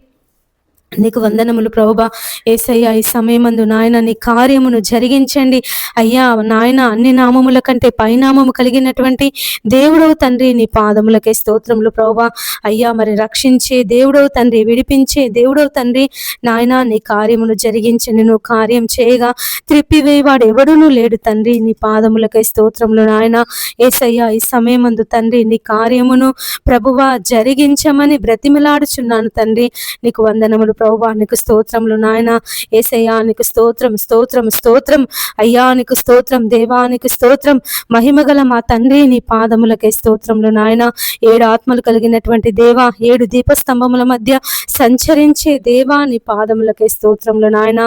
నీకు వందనములు ప్రభువా. యేసయ్యా, ఈ సమయమందు నాయన నీ కార్యమును జరిగించండి అయ్యా నాయన. అన్ని నామముల కంటే పైనామము కలిగినటువంటి దేవుడవు తండ్రి, నీ పాదములకే స్తోత్రములు ప్రభువా. అయ్యా మరి రక్షించే దేవుడవు తండ్రి, విడిపించే దేవుడవు తండ్రి నాయన. నీ కార్యమును జరిగించండి. నువ్వు కార్యం చేయగా త్రిప్పివేవాడు ఎవడునూ లేడు తండ్రి. నీ పాదములకే స్తోత్రములు నాయన. యేసయ్యా, ఈ సమయమందు తండ్రి నీ కార్యమును ప్రభువా జరిగించమని బ్రతిమలాడుచున్నాను తండ్రి. నీకు వందనములు ప్రభువా. నీకు స్తోత్రములు నాయన. యేసయ్యా, నీకు స్తోత్రం, స్తోత్రం, స్తోత్రం అయ్యా. నీకు స్తోత్రం దేవా, నీకు స్తోత్రం. మహిమగల మా తండ్రి, నీ పాదములకే స్తోత్రములు నాయన. 7 ఆత్మలు కలిగినటువంటి దేవా, 7 దీపస్తంభముల మధ్య సంచరించే దేవా, నీ పాదములకే స్తోత్రములు నాయన.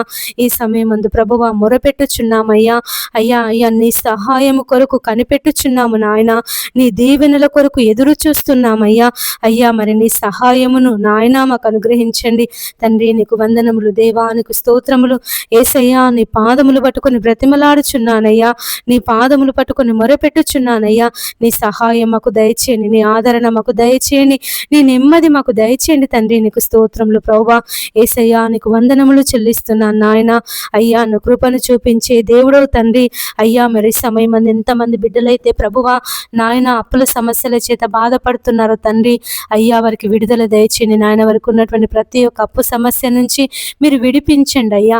ఈ సమయమందు ప్రభువా మొరపెట్టుచున్నామయ్యా. అయ్యా అయ్యా, నీ సహాయము కొరకు కనిపెట్టుచున్నాము నాయన. నీ దీవెనల కొరకు ఎదురు చూస్తున్నామయ్యా. అయ్యా మరి నీ సహాయమును నాయన మాకు అనుగ్రహించండి తండ్రి. నీకు వందనములు దేవా, నీకు స్తోత్రములు యేసయ్యా. నీ పాదములు పట్టుకొని బ్రతిమలాడుచున్నానయ్యా. నీ పాదములు పట్టుకొని మొరపెట్టుచున్నానయ్యా. నీ సహాయం మాకు దయచేయండి, నీ ఆదరణ మాకు దయచేయండి, నీ నెమ్మది మాకు దయచేయండి తండ్రి. నీకు స్తోత్రములు ప్రభువా. యేసయ్యా, నీకు వందనములు చెల్లిస్తున్నాను నాయన. అయ్యా, నువ్వు కృపను చూపించే దేవుడవు తండ్రి. అయ్యా మరి సమయం మంది ఎంతమంది బిడ్డలైతే ప్రభువా నాయన అప్పుల సమస్యల చేత బాధపడుతున్నారో తండ్రి. అయ్యా, వారికి విడుదల దయచేయండి నాయన. వారికి ఉన్నటువంటి ప్రతి ఒక్క అప్పు సమస్య నుంచి మీరు విడిపించండి అయ్యా.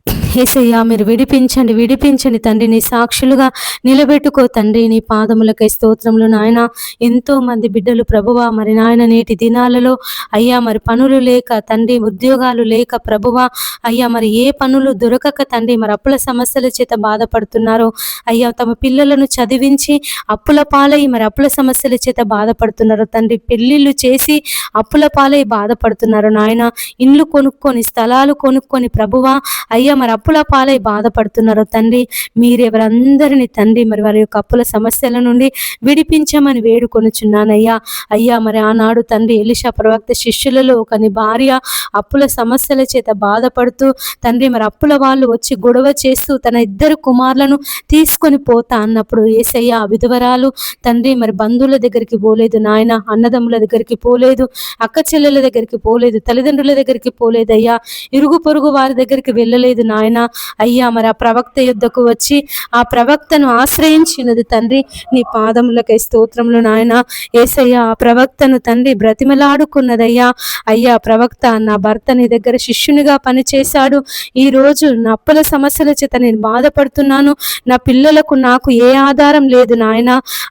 యేసయ్యా మీరు విడిపించండి తండ్రి, నీ సాక్షులుగా నిలబెట్టుకో తండ్రి. నీ పాదములకై స్తోత్రములు నాయన. ఎంతో మంది బిడ్డలు ప్రభువా మరి నాయన నేటి దినాలలో అయ్యా మరి పనులు లేక తండ్రి, ఉద్యోగాలు లేక ప్రభువా అయ్యా మరి ఏ పనులు దొరకక తండ్రి మరి అప్పుల సమస్యల చేత బాధపడుతున్నారు అయ్యా. తమ పిల్లలను చదివించి అప్పుల పాలై మరి అప్పుల సమస్యల చేత బాధపడుతున్నారు తండ్రి. పెళ్లిళ్ళు చేసి అప్పుల పాలై బాధపడుతున్నారు నాయన. ఇండ్లు కొనుక్కొని స్థలాలు కొనుక్కొని ప్రభువా అయ్యా మరి అప్పుల పాలై బాధపడుతున్నారు తండ్రి. మీరెవరందరినీ తండ్రి మరి వారి యొక్క అప్పుల సమస్యల నుండి విడిపించమని వేడుకొనుచున్నానయ్యా. అయ్యా మరి ఆనాడు తండ్రి ఎలీషా ప్రవక్త శిష్యులలో ఒకని భార్య అప్పుల సమస్యల చేత బాధపడుతూ తండ్రి మరి అప్పుల వాళ్ళు వచ్చి గొడవ చేస్తూ తన 2 కుమారులను తీసుకొని పోతా అన్నప్పుడు యేసయ్య విధవరాలు తండ్రి మరి బంధువుల దగ్గరికి పోలేదు నాయన, అన్నదమ్ముల దగ్గరికి పోలేదు, అక్క చెల్లెల దగ్గరికి పోలేదు, తల్లిదండ్రుల దగ్గరికి పోలేదయ్యా, ఇరుగు పొరుగు వారి దగ్గరికి వెళ్ళలేదు నాయన. అయ్యా మరి ఆ ప్రవక్త యుద్ధకు వచ్చి ఆ ప్రవక్తను ఆశ్రయించినది తండ్రి. నీ పాదములకై స్తోత్రములు నాయన. యేసయ్య ఆ ప్రవక్తను తండ్రి బ్రతిమలాడుకున్నదయ్యా. అయ్యా ప్రవక్త నా భర్త నీ దగ్గర శిష్యునిగా పనిచేశాడు, ఈ రోజు నా అప్పుల సమస్యల చేత నేను బాధపడుతున్నాను, నా పిల్లలకు నాకు ఏ ఆధారం లేదు నాయన.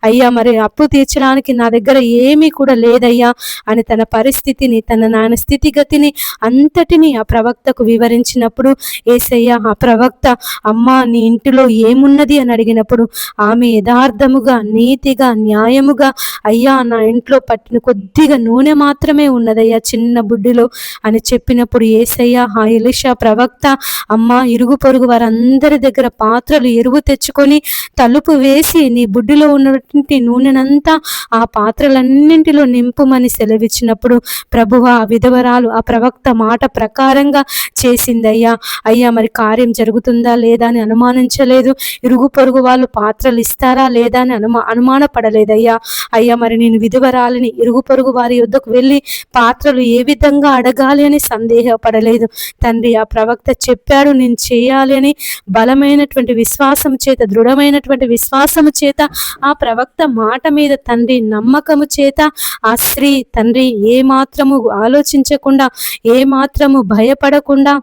అయ్యా మరి అప్పు తీర్చడానికి నా దగ్గర ఏమీ కూడా లేదయ్యా అని తన పరిస్థితిని తన నాయన స్థితిగతిని అంతటిని ఆ ప్రవక్తకు వివరించినప్పుడు యేసయ్య ఆ ప్రవక్త అమ్మా నీ ఇంటిలో ఏమున్నది అని అడిగినప్పుడు ఆమె యథార్థముగా నీతిగా న్యాయముగా అయ్యా నా ఇంట్లో పట్టిన కొద్దిగా నూనె మాత్రమే ఉన్నదయ్యా చిన్న బుడ్డిలో అని చెప్పినప్పుడు యేసయ్య ఆ ఎలీషా ప్రవక్త అమ్మా ఇరుగు పొరుగు వారందరి దగ్గర పాత్రలు ఎరువు తెచ్చుకొని తలుపు వేసి నీ బుడ్డిలో ఉన్నటువంటి నూనెనంతా ఆ పాత్రలన్నింటిలో నింపుమని సెలవిచ్చినప్పుడు ప్రభువా ఆ విధవరాలు ఆ ప్రవక్త మాట ప్రకారంగా చేసిందయ్యా. అయ్యా మరి కార్యం జరుగుతుందా లేదా అని అనుమానించలేదు, ఇరుగు పొరుగు వాళ్ళు పాత్రలు ఇస్తారా లేదా అని అనుమానపడలేదయ్యా. అయ్యా మరి నేను విధవరాలిని ఇరుగు పొరుగు వారి యొద్దకు వెళ్ళి పాత్రలు ఏ విధంగా అడగాలి అని సందేహపడలేదు తండ్రి. ఆ ప్రవక్త చెప్పాడు నేను చేయాలి అని బలమైనటువంటి విశ్వాసము చేత దృఢమైనటువంటి విశ్వాసము చేత ఆ ప్రవక్త మాట మీద తండ్రి నమ్మకము చేత ఆ స్త్రీ తండ్రి ఏ మాత్రము ఆలోచించకుండా ఏ మాత్రము భయపడకుండా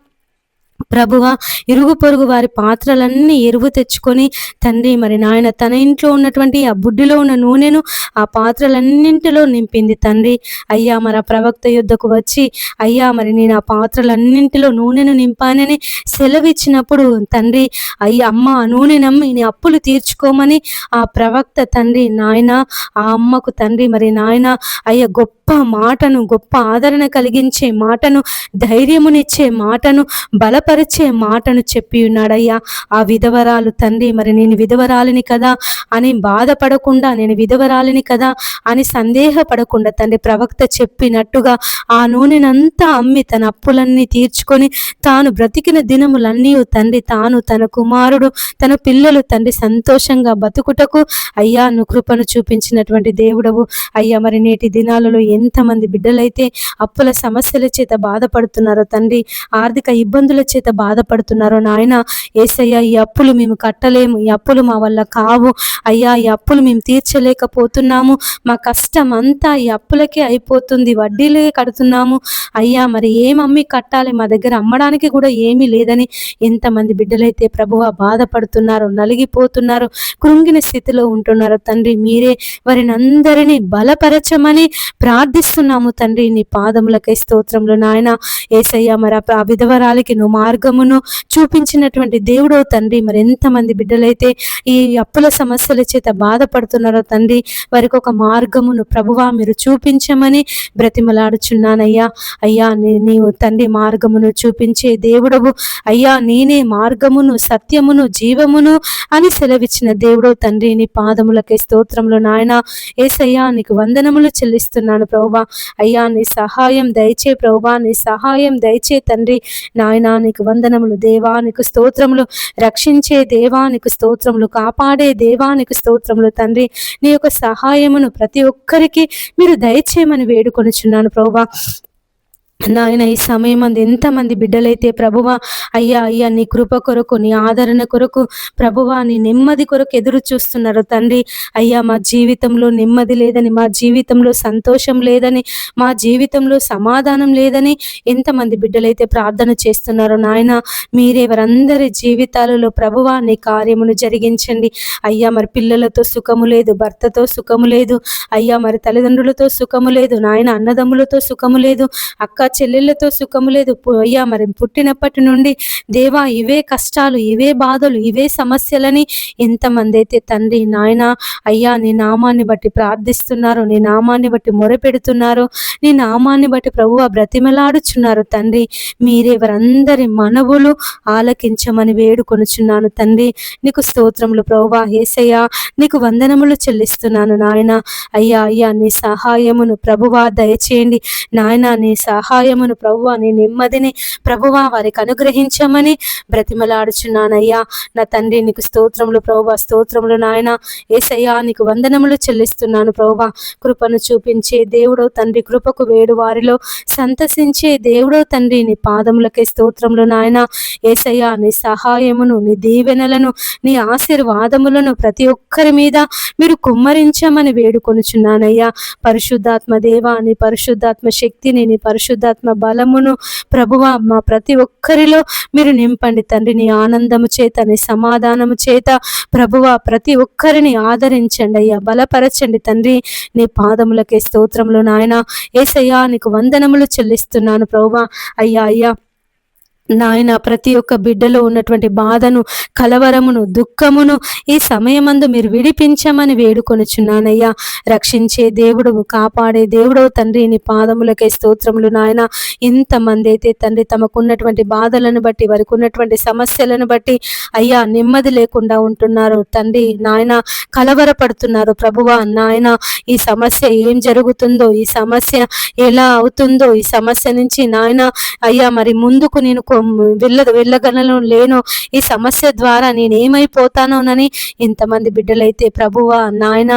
ప్రభువా ఇరుగు పొరుగు వారి పాత్రలన్నీ ఎరువు తెచ్చుకొని తండ్రి మరి నాయన తన ఇంట్లో ఉన్నటువంటి ఆ బుడ్డిలో ఉన్న నూనెను ఆ పాత్రలన్నింటిలో నింపింది తండ్రి. అయ్యా మరి ఆ ప్రవక్త యుద్ధకు వచ్చి అయ్యా మరి నేను ఆ పాత్రలన్నింటిలో నూనెను నింపానని సెలవిచ్చినప్పుడు తండ్రి అయ్యా అమ్మ ఆ నూనె నమ్మి నీ అప్పులు తీర్చుకోమని ఆ ప్రవక్త తండ్రి నాయన ఆ అమ్మకు తండ్రి మరి నాయన అయ్యా గొప్ప మాటను గొప్ప ఆదరణ కలిగించే మాటను ధైర్యమునిచ్చే మాటను బలపరిచే మాటను చెప్పి ఉన్నాడయ్యా. ఆ విధవరాలు తండ్రి మరి నేను విధవరాలిని కదా అని బాధపడకుండా నేను విధవరాలిని కదా అని సందేహపడకుండా తండ్రి ప్రవక్త చెప్పినట్టుగా ఆ నూనెనంతా అమ్మి తన అప్పులన్నీ తీర్చుకొని తాను బ్రతికిన దినములన్నీ తండ్రి తాను తన కుమారుడు తన పిల్లలు తండ్రి సంతోషంగా బతుకుటకు అయ్యా నువ్వు కృపను చూపించినటువంటి దేవుడవు. అయ్యా మరి నేటి దినాలలో ఎంతమంది బిడ్డలైతే అప్పుల సమస్యల చేత బాధపడుతున్నారో తండ్రి, ఆర్థిక ఇబ్బందుల చేత బాధపడుతున్నారో నాయన. యేసయ్య ఈ అప్పులు మేము కట్టలేము, ఈ అప్పులు మా వల్ల కావు అయ్యా, ఈ అప్పులు మేము తీర్చలేకపోతున్నాము, మా కష్టం అంతా ఈ అప్పులకే అయిపోతుంది, వడ్డీలే కడుతున్నాము అయ్యా మరి ఏమమ్మి కట్టాలి, మా దగ్గర అమ్మడానికి కూడా ఏమీ లేదని ఎంతమంది బిడ్డలైతే ప్రభువా బాధపడుతున్నారు, నలిగిపోతున్నారు, కృంగిన స్థితిలో ఉంటున్నారు తండ్రి. మీరే వారిని అందరినీ బలపరచమని ప్రార్థిస్తున్నాము తండ్రి. నీ పాదములకై స్తోత్రములు నాయన. యేసయ్య మరి ఆ విధవరాలికి నువ్వు మార్గమును చూపించినటువంటి దేవుడో తండ్రి. మరి ఎంతమంది బిడ్డలైతే ఈ అప్పుల సమస్యల చేత బాధపడుతున్నారో తండ్రి, వారికి ఒక మార్గమును ప్రభువా మీరు చూపించమని బ్రతిమలాడుచున్నానయ్యా. అయ్యా నీవు తండ్రి మార్గమును చూపించే దేవుడవు అయ్యా, నేనే మార్గమును సత్యమును జీవమును అని సెలవిచ్చిన దేవుడో తండ్రి. నీ పాదములకై స్తోత్రములు నాయన. యేసయ్యా నీకు వందనములు చెల్లిస్తున్నాను ప్రభువా. అయ్యా నీ సహాయం దయచే ప్రభువా, నీ సహాయం దయచే తండ్రి నాయనా. నీకు వందనములు దేవా, నీకు స్తోత్రములు. రక్షించే దేవా నీకు స్తోత్రములు, కాపాడే దేవా నీకు స్తోత్రములు తండ్రి. నీ యొక్క సహాయమును ప్రతి ఒక్కరికి మీరు దయచేయమని వేడుకొనుచున్నాను ప్రభువా. నాయన ఈ సమయం అందు ఎంతమంది బిడ్డలైతే ప్రభువా అయ్యా అయ్యా నీ కృప కొరకు, నీ ఆదరణ కొరకు, ప్రభువా నీ నెమ్మది కొరకు ఎదురు చూస్తున్నారు తండ్రి. అయ్యా మా జీవితంలో నెమ్మది లేదని, మా జీవితంలో సంతోషం లేదని, మా జీవితంలో సమాధానం లేదని ఎంతమంది బిడ్డలైతే ప్రార్థన చేస్తున్నారో నాయన, మీరే వారందరి జీవితాలలో ప్రభువా నీ కార్యమును జరిగించండి. అయ్యా మరి పిల్లలతో సుఖము లేదు, భర్తతో సుఖము లేదు, అయ్యా మరి తల్లిదండ్రులతో సుఖము లేదు, నాయన అన్నదమ్ములతో సుఖము లేదు, అక్క చెల్లెళ్ళతో సుఖము లేదు. అయ్యా మరి పుట్టినప్పటి నుండి దేవా ఇవే కష్టాలు, ఇవే బాధలు, ఇవే సమస్యలని ఎంతమంది అయితే తండ్రి నాయన అయ్యా నీ నామాన్ని బట్టి ప్రార్థిస్తున్నారు, నీ నామాన్ని బట్టి మొరపెడుతున్నారు, నీ నామాన్ని బట్టి ప్రభువా బ్రతిమలాడుచున్నారు తండ్రి. మీరే వారందరి మనవులు ఆలకించమని వేడుకొనుచున్నాను తండ్రి. నీకు స్తోత్రములు ప్రభువా. యేసయ్యా నీకు వందనములు చెల్లిస్తున్నాను నాయన. అయ్యా అయ్యా నీ సహాయమును ప్రభువా దయచేయండి నాయన. నీ సహాయమును ప్రభువా, నీ నెమ్మదిని ప్రభువా వారికి అనుగ్రహించమని బ్రతిమలాడుచున్నానయ్యా. నా తండ్రి నీకు స్తోత్రములు ప్రభువా, స్తోత్రములు నాయన. యేసయ్యా నీకు వందనములు చెల్లిస్తున్నాను ప్రభువా. కృపను చూపించే దేవుడో తండ్రి, కృపకు వేడు వారిలో సంతసించే దేవుడో తండ్రి, నీ పాదములకే స్తోత్రములు నాయన. యేసయ్యా నీ సహాయమును, నీ దీవెనలను, నీ ఆశీర్వాదములను ప్రతి ఒక్కరి మీద మీరు కుమ్మరించమని వేడుకొనుచున్నానయ్యా. పరిశుద్ధాత్మ దేవా నీ పరిశుద్ధాత్మ శక్తిని, నీ పరిశుద్ధాత్మ బలమును ప్రభువా మా ప్రతి ఒక్కరిలో మీరు నింపండి తండ్రి. నీ ఆనందము చేత, నీ సమాధానము చేత ప్రభువా ప్రతి ఒక్కరిని ఆదరించండి అయ్యా, బలపరచండి తండ్రి. నీ పాదములకే స్తోత్రములు నాయన. యేసయ్యా నీకు వందనములు చెల్లిస్తున్నాను ప్రభువా. అయ్యా అయ్యా నాయన ప్రతి ఒక్క బిడ్డలో ఉన్నటువంటి బాధను, కలవరమును, దుఃఖమును ఈ సమయమందు మీరు విడిపించమని వేడుకొనుచున్నానయ్యా. రక్షించే దేవుడు, కాపాడే దేవుడు తండ్రి, నీ పాదములకే స్తోత్రములు నాయన. ఇంతమంది అయితే తండ్రి తమకున్నటువంటి బాధలను బట్టి, వారికి ఉన్నటువంటి సమస్యలను బట్టి అయ్యా నెమ్మది లేకుండా ఉంటున్నారు తండ్రి నాయన, కలవరపడుతున్నారు ప్రభువా నాయన. ఈ సమస్య ఏం జరుగుతుందో, ఈ సమస్య ఎలా అవుతుందో, ఈ సమస్య నుంచి నాయన అయ్యా మరి ముందుకు నేను వెళ్ళగలను లేను, ఈ సమస్య ద్వారా నేనేమైపోతానోనని ఇంతమంది బిడ్డలైతే ప్రభువా నాయన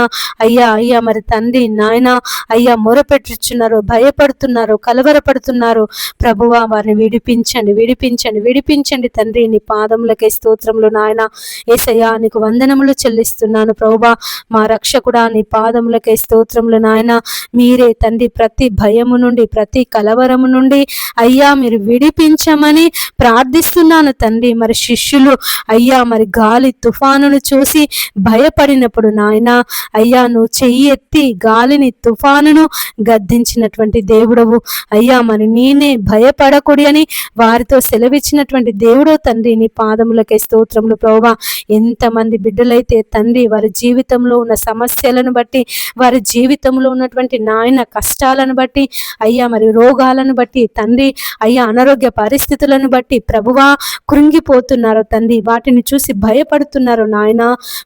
అయ్యా అయ్యా మరి తండ్రి నాయన అయ్యా మొరపెట్టుచున్నారు, భయపడుతున్నారు, కలవరపడుతున్నారు ప్రభువా. వారిని విడిపించండి, విడిపించండి, విడిపించండి తండ్రి. నీ పాదములకే స్తోత్రములు నాయన. యేసయ్యా నీకు వందనములు చెల్లిస్తున్నాను ప్రభువా. మా రక్షకుడా నీ పాదములకే స్తోత్రములు నాయన. మీరే తండ్రి ప్రతి భయము నుండి, ప్రతి కలవరము నుండి అయ్యా మీరు విడిపించమని ప్రార్థిస్తున్నాను తండ్రి. మరి శిష్యులు అయ్యా మరి గాలి తుఫానును చూసి భయపడినప్పుడు నాయన అయ్యా నువ్వు చెయ్యి ఎత్తి గాలిని తుఫానును గద్దించినటువంటి దేవుడవు అయ్యా. మరి నేనే భయపడకూడి అని వారితో సెలవిచ్చినటువంటి దేవుడో తండ్రి, నీ పాదములకే స్తోత్రములు ప్రభువా. ఎంతమంది బిడ్డలైతే తండ్రి వారి జీవితంలో ఉన్న సమస్యలను బట్టి, వారి జీవితంలో ఉన్నటువంటి నాయన కష్టాలను బట్టి అయ్యా మరి రోగాలను బట్టి తండ్రి అయ్యా అనారోగ్య పరిస్థితులను బట్టి ప్రభువా కృంగిపోతున్నారు తండ్రి, వాటిని చూసి భయపడుతున్నారు నాయన.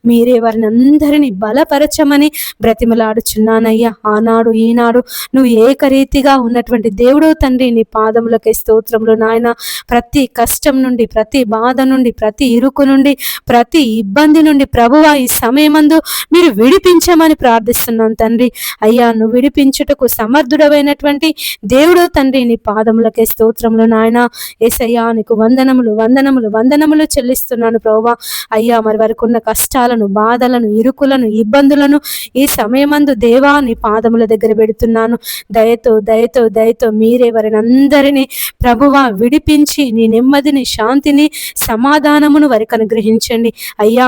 మీరే వారిని అందరినీ బలపరచమని బ్రతిమలాడుచున్నానయ్యా. ఆనాడు ఈనాడు నువ్వు ఏకరీతిగా ఉన్నటువంటి దేవుడు తండ్రి, నీ పాదములకే స్తోత్రములు నాయన. ప్రతి కష్టం నుండి, ప్రతి బాధ నుండి, ప్రతి ఇరుకు నుండి, ప్రతి ఇబ్బంది నుండి ప్రభువా ఈ సమయమందు మీరు విడిపించమని ప్రార్థిస్తున్నాను తండ్రి. అయ్యా నువ్వు విడిపించుటకు సమర్థుడమైనటువంటి దేవుడు తండ్రి, నీ పాదములకే స్తోత్రములు నాయన. యేసయ్యా నీకు వందనములు, వందనములు, వందనములు చెల్లిస్తున్నాను ప్రభువా. అయ్యా మరి వారికి ఉన్న కష్టాలను, బాధలను, ఇరుకులను, ఇబ్బందులను ఈ సమయమందు దేవా నీ పాదముల దగ్గర పెడుతున్నాను. దయతో దయతో దయతో మీరే వారిని అందరినీ ప్రభువా విడిపించి నీ నెమ్మదిని, శాంతిని, సమాధానమును వారికి అనుగ్రహించండి అయ్యా.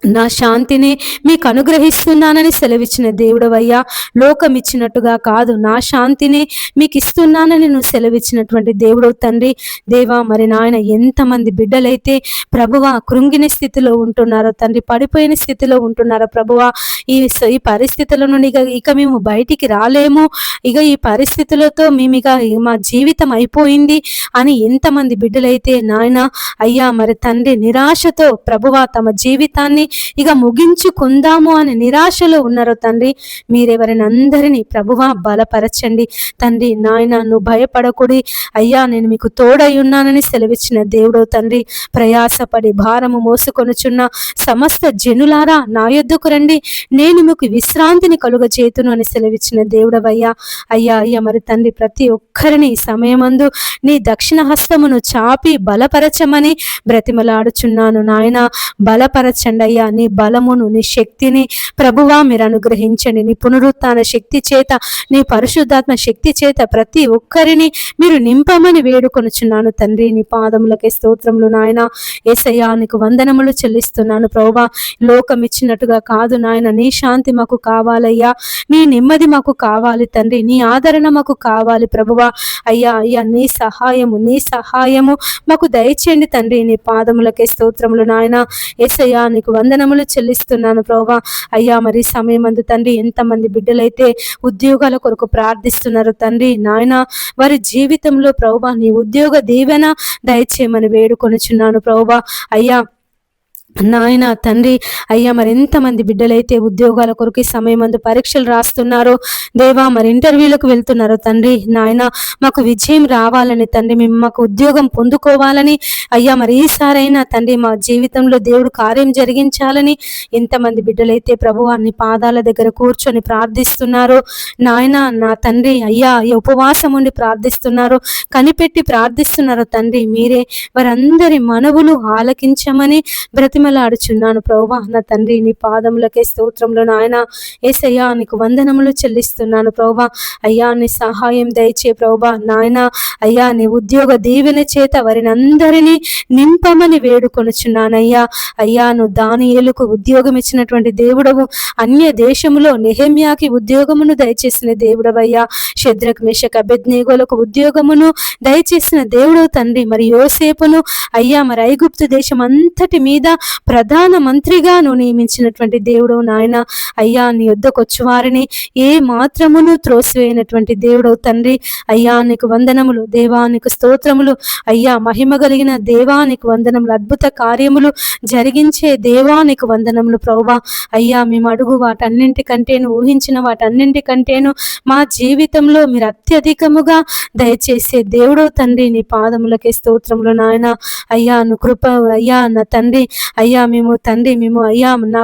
నా శాంతిని మీకు అనుగ్రహిస్తున్నానని సెలవిచ్చిన దేవుడవయ్యా. లోకం ఇచ్చినట్టుగా కాదు, నా శాంతిని మీకు ఇస్తున్నానని నువ్వు సెలవిచ్చినటువంటి దేవుడు తండ్రి. దేవా మరి నాయన ఎంతమంది బిడ్డలైతే ప్రభువా కృంగిన స్థితిలో ఉంటున్నారో తండ్రి, పడిపోయిన స్థితిలో ఉంటున్నారో ప్రభువా. ఈ పరిస్థితుల నుండి ఇక మేము బయటికి రాలేము, ఇక ఈ పరిస్థితులతో మేము ఇక మా జీవితం అయిపోయింది అని ఎంతమంది బిడ్డలైతే నాయన అయ్యా మరి తండ్రి నిరాశతో ప్రభువా తమ జీవితాన్ని ఇక ముగించుకుందాము అనే నిరాశలో ఉన్నారో తండ్రి, మీరెవరిని అందరినీ ప్రభువా బలపరచండి తండ్రి. నాయన నువ్వు భయపడకుడి అయ్యా, నేను మీకు తోడై ఉన్నానని సెలవిచ్చిన దేవుడో తండ్రి. ప్రయాసపడి భారము మోసుకొనుచున్న సమస్త జనులారా నా యొద్దకు రండి, నేను మీకు విశ్రాంతిని కలుగజేతును అని సెలవిచ్చిన దేవుడవయ్యా. అయ్యా అయ్యా మరి తండ్రి, ప్రతి ఒక్కరిని సమయమందు నీ దక్షిణ హస్తమును చాపి బలపరచమని బ్రతిమలాడుచున్నాను నాయన. బలపరచండి అయ్యా, నీ బలమును నీ శక్తిని ప్రభువా మీరు అనుగ్రహించండి. నీ పునరుత్థాన శక్తి చేత, నీ పరిశుద్ధాత్మ శక్తి చేత ప్రతి ఒక్కరిని మీరు నింపమని వేడుకొనుచున్నాను తండ్రి. నీ పాదములకే స్తోత్రములు నాయన. యేసయ్యా నీకు వందనములు చెల్లిస్తున్నాను ప్రభువా. లోకం ఇచ్చినట్టుగా కాదు నాయన, నీ శాంతి మాకు కావాలయ్యా, నీ నెమ్మది మాకు కావాలి తండ్రి, నీ ఆదరణ మాకు కావాలి ప్రభువా. అయ్యా అయ్యా నీ సహాయము మాకు దయచేయండి తండ్రి. నీ పాదములకే స్తోత్రములు నాయన. యేసయ్యా నీకు వందనములు చెల్లిస్తున్నాను ప్రభువా. అయ్యా మరి సమయమందు తండ్రి, ఎంతమంది బిడ్డలైతే ఉద్యోగాల కొరకు ప్రార్థిస్తున్నారు తండ్రి నాయన, వారి జీవితంలో ప్రభువా నీ ఉద్యోగ దీవెన దయచేయమని వేడుకొనుచున్నాను ప్రభువా. అయ్యా నాయన తండ్రి, అయ్యా మరి ఎంతమంది బిడ్డలైతే ఉద్యోగాల కొరకు సమయమందు పరీక్షలు రాస్తున్నారో దేవా, మరి ఇంటర్వ్యూలకు వెళ్తున్నారో తండ్రి నాయన, మాకు విజయం రావాలని తండ్రి, మేము మాకు ఉద్యోగం పొందుకోవాలని అయ్యా మరి ఈసారైనా తండ్రి మా జీవితంలో దేవుడు కార్యం జరిగించాలని ఎంతమంది బిడ్డలైతే ప్రభువాన్ని పాదాల దగ్గర కూర్చొని ప్రార్థిస్తున్నారో నాయన నా తండ్రి, అయ్యా ఉపవాసం ఉండి ప్రార్థిస్తున్నారో, కనిపెట్టి ప్రార్థిస్తున్నారో తండ్రి, మీరే వారందరి మనవులు ఆలకించమని బ్రతిమలాడుచున్నాను ప్రభువా. నా తండ్రి నీ పాదములకే స్తోత్రములు నాయన. యేసయ్యా నీకు వందనములు చెల్లిస్తున్నాను ప్రభువా. అయ్యా నీ సహాయం దయచే ప్రభువా నాయన. అయ్యా నీ ఉద్యోగ దీవెన చేత వారిని అందరినీ నింపమని వేడుకొనుచున్నానయ్యా. అయ్యా నువ్వు దానియేలుకు ఉద్యోగం ఇచ్చినటువంటి దేవుడవు, అన్య దేశములో నెహెమ్యాకి ఉద్యోగమును దయచేసిన దేవుడవయ్యా. షద్రక్ మేషక్ అబేద్నెగోలకు ఉద్యోగమును దయచేసిన దేవుడవు తండ్రి. మరి యోసేపును అయ్యా మరి ఐగుప్తు దేశం అంతటి మీద ప్రధాన మంత్రిగా నువ్వు నియమించినటువంటి దేవుడు నాయన. అయ్యా నీ యొద్దకు వచ్చి వారిని ఏ మాత్రమును త్రోసివేయనటువంటి దేవుడవు తండ్రి. అయ్యా నీకు వందనములు దేవా, నీకు స్తోత్రములు అయ్యా. మహిమ కలిగిన దేవా నీకు వందనములు, అద్భుత కార్యములు జరిగించే దేవా నీకు వందనములు ప్రభువా. అయ్యా మేము అడుగు వాటన్నింటికంటేను, ఊహించిన వాటన్నింటికంటేను మా జీవితంలో మీరు అత్యధికముగా దయచేసే దేవుడవు తండ్రి. నీ పాదములకే స్తోత్రములు నాయన. అయ్యా నువ్వు కృప అయ్యా నా తండ్రి. అయ్యా మేము తండ్రి అయ్యా నా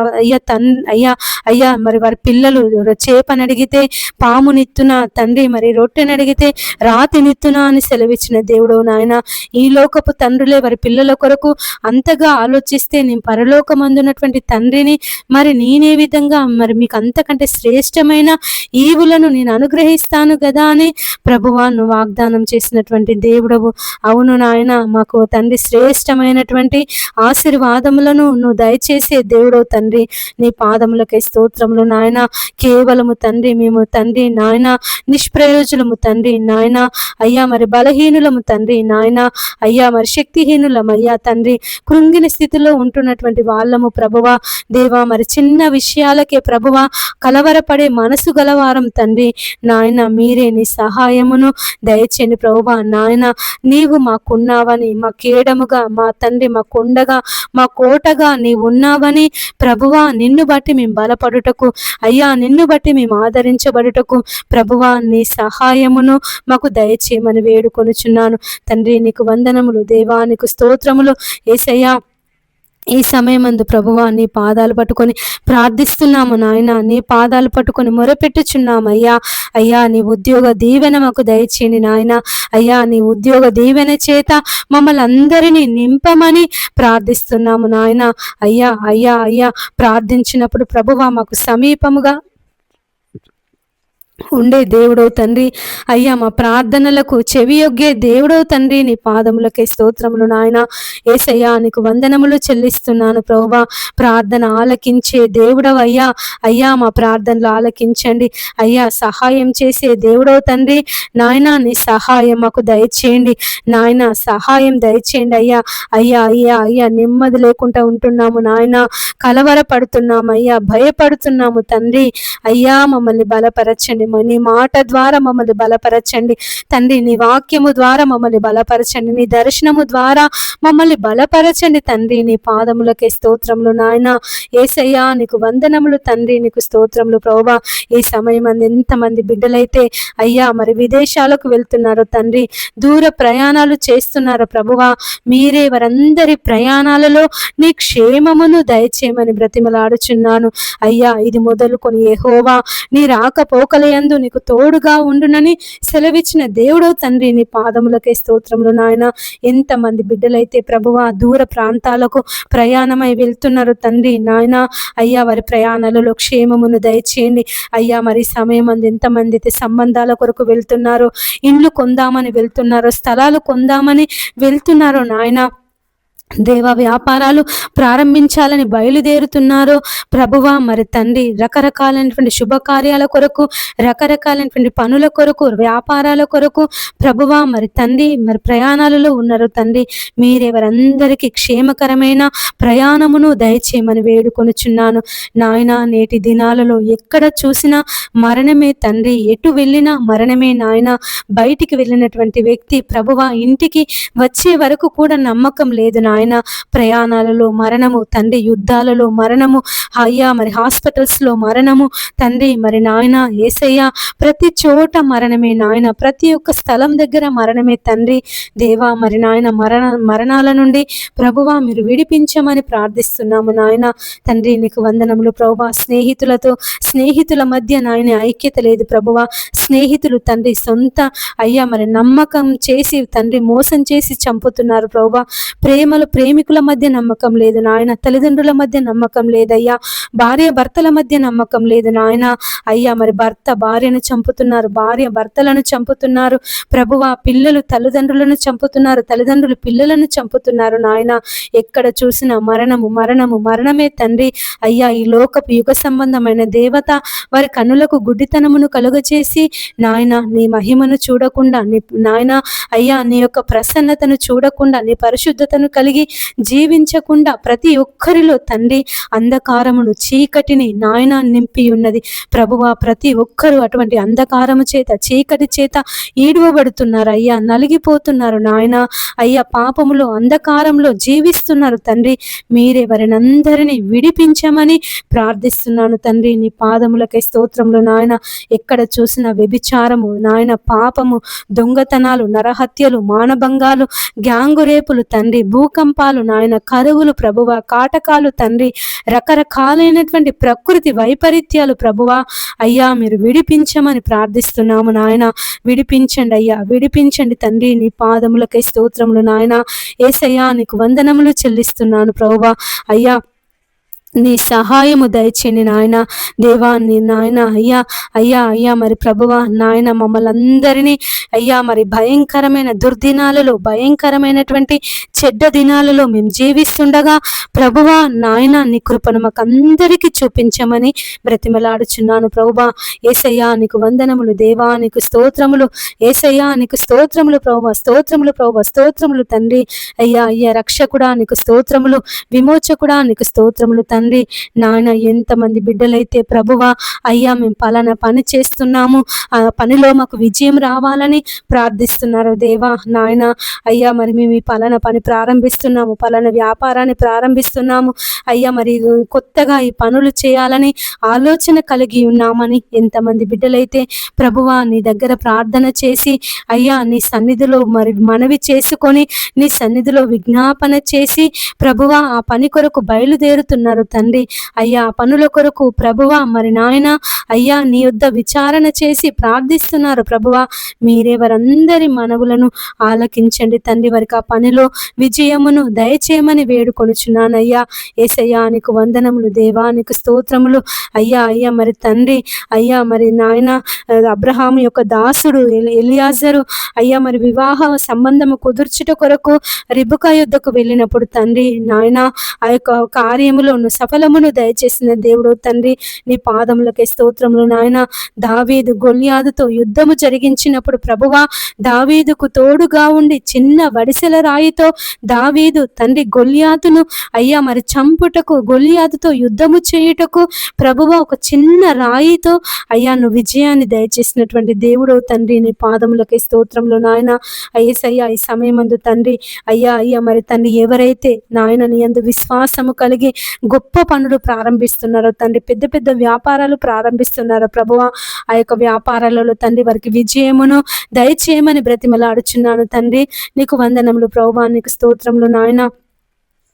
అయ్యా మరి వారి పిల్లలు చేపని అడిగితే పామునిత్తున తండ్రి, మరి రొట్టెని అడిగితే రాతినిత్తున అని సెలవిచ్చిన దేవుడు నాయన. ఈ లోకపు తండ్రులే వారి పిల్లల కొరకు అంతగా ఆలోచిస్తే నేను పరలోకమందున్నటువంటి తండ్రిని మరి నేనే విధంగా మరి మీకు అంతకంటే శ్రేష్టమైన ఈవులను నేను అనుగ్రహిస్తాను కదా అని ప్రభువా నువ్వు వాగ్దానం చేసినటువంటి దేవుడవు. అవును నాయన, మాకు తండ్రి శ్రేష్టమైనటువంటి ఆశీర్వాదములను నువ్వు దయచేసే దేవుడవు తండ్రి. నీ పాదములకై స్తోత్రములు నాయన. కేవలము తండ్రి మేము తండ్రి నాయన నిష్ప్రయోజనము తండ్రి నాయన. అయ్యా మరి బలహీనులము తండ్రి నాయన. అయ్యా మరి శక్తిహీనులము అయ్యా తండ్రి. కృంగిన స్థితిలో ఉంటున్నటువంటి వాళ్ళము ప్రభువా. దేవా మరి చిన్న విషయాలకే ప్రభువా కలవరపడే మనసు గలవారం తండ్రి నాయన. మీరే నీ సహాయమును దయచేయండి ప్రభువా నాయన. నీవు మాకున్నావని, మా కేడముగా మా తండ్రి, మా కొండగా మా కోటగా నీవు ఉన్నావని ప్రభువా, నిన్ను బట్టి మేము బలపడుటకు అయ్యా, నిన్ను బట్టి మేము ఆదరించబడుటకు ప్రభువా నీ సహాయమును మాకు దయచేయమని వేడుకొనుచున్నాను తండ్రి. నీకు వందనములు దేవా, నీకు స్తోత్రములు యేసయ్యా. ఈ సమయమందు ప్రభువా నీ పాదాలు పట్టుకొని ప్రార్థిస్తున్నాము నాయన. నీ పాదాలు పట్టుకొని మొరపెట్టుచున్నాము అయ్యా. అయ్యా నీ ఉద్యోగ దీవెన మాకు దయచేయండి నాయన. అయ్యా నీ ఉద్యోగ దీవెన చేత మమ్మల్ని అందరినీ నింపమని ప్రార్థిస్తున్నాము నాయన. అయ్యా అయ్యా అయ్యా ప్రార్థించినప్పుడు ప్రభువా మాకు సమీపముగా ఉండే దేవుడవు తండ్రి. అయ్యా మా ప్రార్థనలకు చెవియొగ్గే దేవుడవు తండ్రి. నీ పాదములకే స్తోత్రములు నాయన. యేసయ్యా నీకు వందనములు చెల్లిస్తున్నాను ప్రభువా. ప్రార్థన ఆలకించే దేవుడవు అయ్యా. అయ్యా మా ప్రార్థనలు ఆలకించండి అయ్యా. సహాయం చేసే దేవుడవు తండ్రి నాయన. నీ సహాయం మాకు దయచేయండి నాయన. సహాయం దయచేయండి అయ్యా. అయ్యా అయ్యా అయ్యా నెమ్మది లేకుండా ఉంటున్నాము నాయన. కలవరపడుతున్నాము అయ్యా, భయపడుతున్నాము తండ్రి. అయ్యా మమ్మల్ని బలపరచండి, నీ మాట ద్వారా మమ్మల్ని బలపరచండి తండ్రి, నీ వాక్యము ద్వారా మమ్మల్ని బలపరచండి, నీ దర్శనము ద్వారా మమ్మల్ని బలపరచండి తండ్రి. నీ పాదములకే స్తోత్రములు నాయన. యేసయ్యా నీకు వందనములు తండ్రి, నీకు స్తోత్రములు ప్రభువా. ఈ సమయం ఎంతమంది బిడ్డలైతే అయ్యా మరి విదేశాలకు వెళ్తున్నారో తండ్రి, దూర ప్రయాణాలు చేస్తున్నారో ప్రభువా, మీరే వారందరి ప్రయాణాలలో నీ క్షేమమును దయచేయమని బ్రతిమలాడుచున్నాను అయ్యా. ఇది మొదలుకొని యెహోవా నీ రాకపోకలయందు నీకు తోడుగా ఉండునని సెలవిచ్చిన దేవుడో తండ్రి, నీ పాదములకే స్తోత్రములు నాయన. ఎంతమంది బిడ్డలైతే ప్రభువా దూర ప్రాంతాలకు ప్రయాణమై వెళ్తున్నారు తండ్రి నాయన, అయ్యా వారి ప్రయాణాలలో క్షేమమును దయచేయండి అయ్యా. మరి సమయం ఎంతమంది అయితే సంబంధాల కొరకు వెళ్తున్నారో, ఇండ్లు కొందామని వెళ్తున్నారో, స్థలాలు కొందామని వెళ్తున్నారో నాయన, దేవ వ్యాపారాలు ప్రారంభించాలని బయలుదేరుతున్నారో ప్రభువా మరి తండ్రి, రకరకాలైనటువంటి శుభకార్యాల కొరకు, రకరకాలైనటువంటి పనుల కొరకు, వ్యాపారాల కొరకు ప్రభువా మరి తండ్రి మరి ప్రయాణాలలో ఉన్నారు తండ్రి. మీరెవరందరికీ క్షేమకరమైన ప్రయాణమును దయచేయమని వేడుకొనుచున్నాను నాయన. నేటి దినాలలో ఎక్కడ చూసినా మరణమే తండ్రి, ఎటు వెళ్ళినా మరణమే నాయన. బయటికి వెళ్ళినటువంటి వ్యక్తి ప్రభువా ఇంటికి వచ్చే వరకు కూడా నమ్మకం లేదు నాయన. ప్రయాణాలలో మరణము తండ్రి, యుద్ధాలలో మరణము అయ్యా, మరి హాస్పిటల్స్లో మరణము తండ్రి, మరి నాయన యేసయ్య ప్రతి చోట మరణమే నాయన, ప్రతి ఒక్క స్థలం దగ్గర మరణమే తండ్రి. దేవా మరి నాయన మరణాల నుండి ప్రభువా మీరు విడిపించమని ప్రార్థిస్తున్నాము నాయన. తండ్రి నీకు వందనములు ప్రభువా. స్నేహితుల మధ్య నాయన ఐక్యత లేదు ప్రభువా. స్నేహితులు తండ్రి సొంత అయ్యా మరి నమ్మకం చేసి తండ్రి మోసం చేసి చంపుతున్నారు ప్రభువా. ప్రేమికుల మధ్య నమ్మకం లేదు నాయన, తల్లిదండ్రుల మధ్య నమ్మకం లేదయ్యా, భార్య భర్తల మధ్య నమ్మకం లేదు నాయన. అయ్యా మరి భర్త భార్యను చంపుతున్నారు, భార్య భర్తలను చంపుతున్నారు ప్రభువా. పిల్లలు తల్లిదండ్రులను చంపుతున్నారు, తల్లిదండ్రులు పిల్లలను చంపుతున్నారు నాయన. ఎక్కడ చూసినా మరణమే తండ్రి. అయ్యా ఈ లోకపు యుగ సంబంధమైన దేవత వారి కన్నులకు గుడ్డితనమును కలుగచేసి నాయన నీ మహిమను చూడకుండా, నీ నాయన అయ్యా నీ యొక్క ప్రసన్నతను చూడకుండా, నీ పరిశుద్ధతను కలిగి జీవించకుండా ప్రతి ఒక్కరిలో తండ్రి అంధకారమును, చీకటిని నాయన నింపి ఉన్నది ప్రభువా. ప్రతి ఒక్కరూ అటువంటి అంధకారము చేత, చీకటి చేత ఈడవబడుతున్నారు అయ్యా, నలిగిపోతున్నారు నాయన. అయ్యా పాపములో, అంధకారంలో జీవిస్తున్నారు తండ్రి. మీరే వారినందరినీ విడిపించమని ప్రార్థిస్తున్నాను తండ్రి. నీ పాదములకై స్తోత్రములు నాయన. ఎక్కడ చూసిన వ్యభిచారము నాయన, పాపము, దొంగతనాలు, నరహత్యలు, మానభంగాలు, గ్యాంగు రేపులు తండ్రి, భూకంపాలు నాయన, కరువులు ప్రభువా, కాటకాలు తండ్రి, రకరకాలైనటువంటి ప్రకృతి వైపరీత్యాలు ప్రభువా. అయ్యా మీరు విడిపించమని ప్రార్థిస్తున్నాము నాయన. విడిపించండి అయ్యా, విడిపించండి తండ్రి. నీ పాదములకై స్తోత్రములు నాయన. యేసయ్యా నీకు వందనములు చెల్లిస్తున్నాను ప్రభువా. అయ్యా నీ సహాయము దయచేయండి నాయన. దేవా నీ నాయన అయ్యా మరి ప్రభువా నాయన మమ్మల్ని అందరినీ అయ్యా మరి భయంకరమైన దుర్దినాలలో, భయంకరమైనటువంటి చెడ్డ దినాలలో మేము జీవిస్తుండగా ప్రభువా నాయన నీ కృపను మాకు అందరికీ చూపించమని బ్రతిమలాడుచున్నాను ప్రభువా. యేసయ్యా నీకు వందనములు దేవా, నీకు స్తోత్రములు యేసయ్యా, నీకు స్తోత్రములు ప్రభువా, స్తోత్రములు ప్రభువా, స్తోత్రములు తండ్రి. అయ్యా రక్షకుడా నీకు స్తోత్రములు, విమోచకుడా నీకు స్తోత్రములు తండ్రి. నాయన ఎంతమంది బిడ్డలైతే ప్రభువా అయ్యా మేము పలానా పని చేస్తున్నాము, ఆ పనిలో మాకు విజయం రావాలని ప్రార్థిస్తున్నారు దేవా నాయన. అయ్యా మరి మేము ఈ పలానా పని ప్రారంభిస్తున్నాము, పలానా వ్యాపారాన్ని ప్రారంభిస్తున్నాము అయ్యా, మరి కొత్తగా ఈ పనులు చేయాలని ఆలోచన కలిగి ఉన్నామని ఎంతమంది బిడ్డలైతే ప్రభువా నీ దగ్గర ప్రార్థన చేసి అయ్యా నీ సన్నిధిలో మరి మనవి చేసుకొని, నీ సన్నిధిలో విజ్ఞాపన చేసి ప్రభువా ఆ పని కొరకు బయలుదేరుతున్నారు తండ్రి. అయ్యా పనుల కొరకు ప్రభువా మరి నాయన అయ్యా నీ యొద్ద విచారణ చేసి ప్రార్థిస్తున్నారు ప్రభువా. మీరే వారందరి మనవులను ఆలకించండి తండ్రి. వారికి ఆ పనిలో విజయమును దయచేయమని వేడుకొనుచున్నానయ్యా. యేసయ్యా నీకు వందనములు దేవా, నీకు స్తోత్రములు అయ్యా. మరి తండ్రి అయ్యా మరి నాయన అబ్రహాము యొక్క దాసుడు ఎలియాజరు అయ్యా మరి వివాహ సంబంధము కుదుర్చుట కొరకు రిబకా యుద్ధకు వెళ్ళినప్పుడు తండ్రి నాయన ఆ యొక్క కార్యములో సఫలమును దయచేసిన దేవుడు తండ్రి, నీ పాదములకే స్తోత్రములు నాయన. దావీదు గొల్యాదుతో యుద్ధము జరిగించినప్పుడు ప్రభువా, దావీదుకు తోడుగా ఉండి చిన్న వడిసెల రాయితో దావీదు తండ్రి గొల్యాదును అయ్యా మరి చంపుటకు, గొల్యాదుతో యుద్ధము చేయుటకు ప్రభువా ఒక చిన్న రాయితో అయ్యా నువ్వు విజయాన్ని దయచేసినటువంటి దేవుడు తండ్రి, నీ పాదములకే స్తోత్రములు నాయన. అయ్యేసయ్యా ఈ సమయమందు తండ్రి అయ్యా మరి తండ్రి ఎవరైతే నాయన నీ యందు విశ్వాసము కలిగి గొప్ప పనులు ప్రారంభిస్తున్నారో తండ్రి, పెద్ద పెద్ద వ్యాపారాలు ప్రారంభిస్తున్నారో ప్రభువా, ఆ యొక్క వ్యాపారాలలో తండ్రి వారికి విజయమును దయచేయమని బ్రతిమలాడుచున్నాను తండ్రి. నీకు వందనములు ప్రభువా, నీకు స్తోత్రములు నాయన.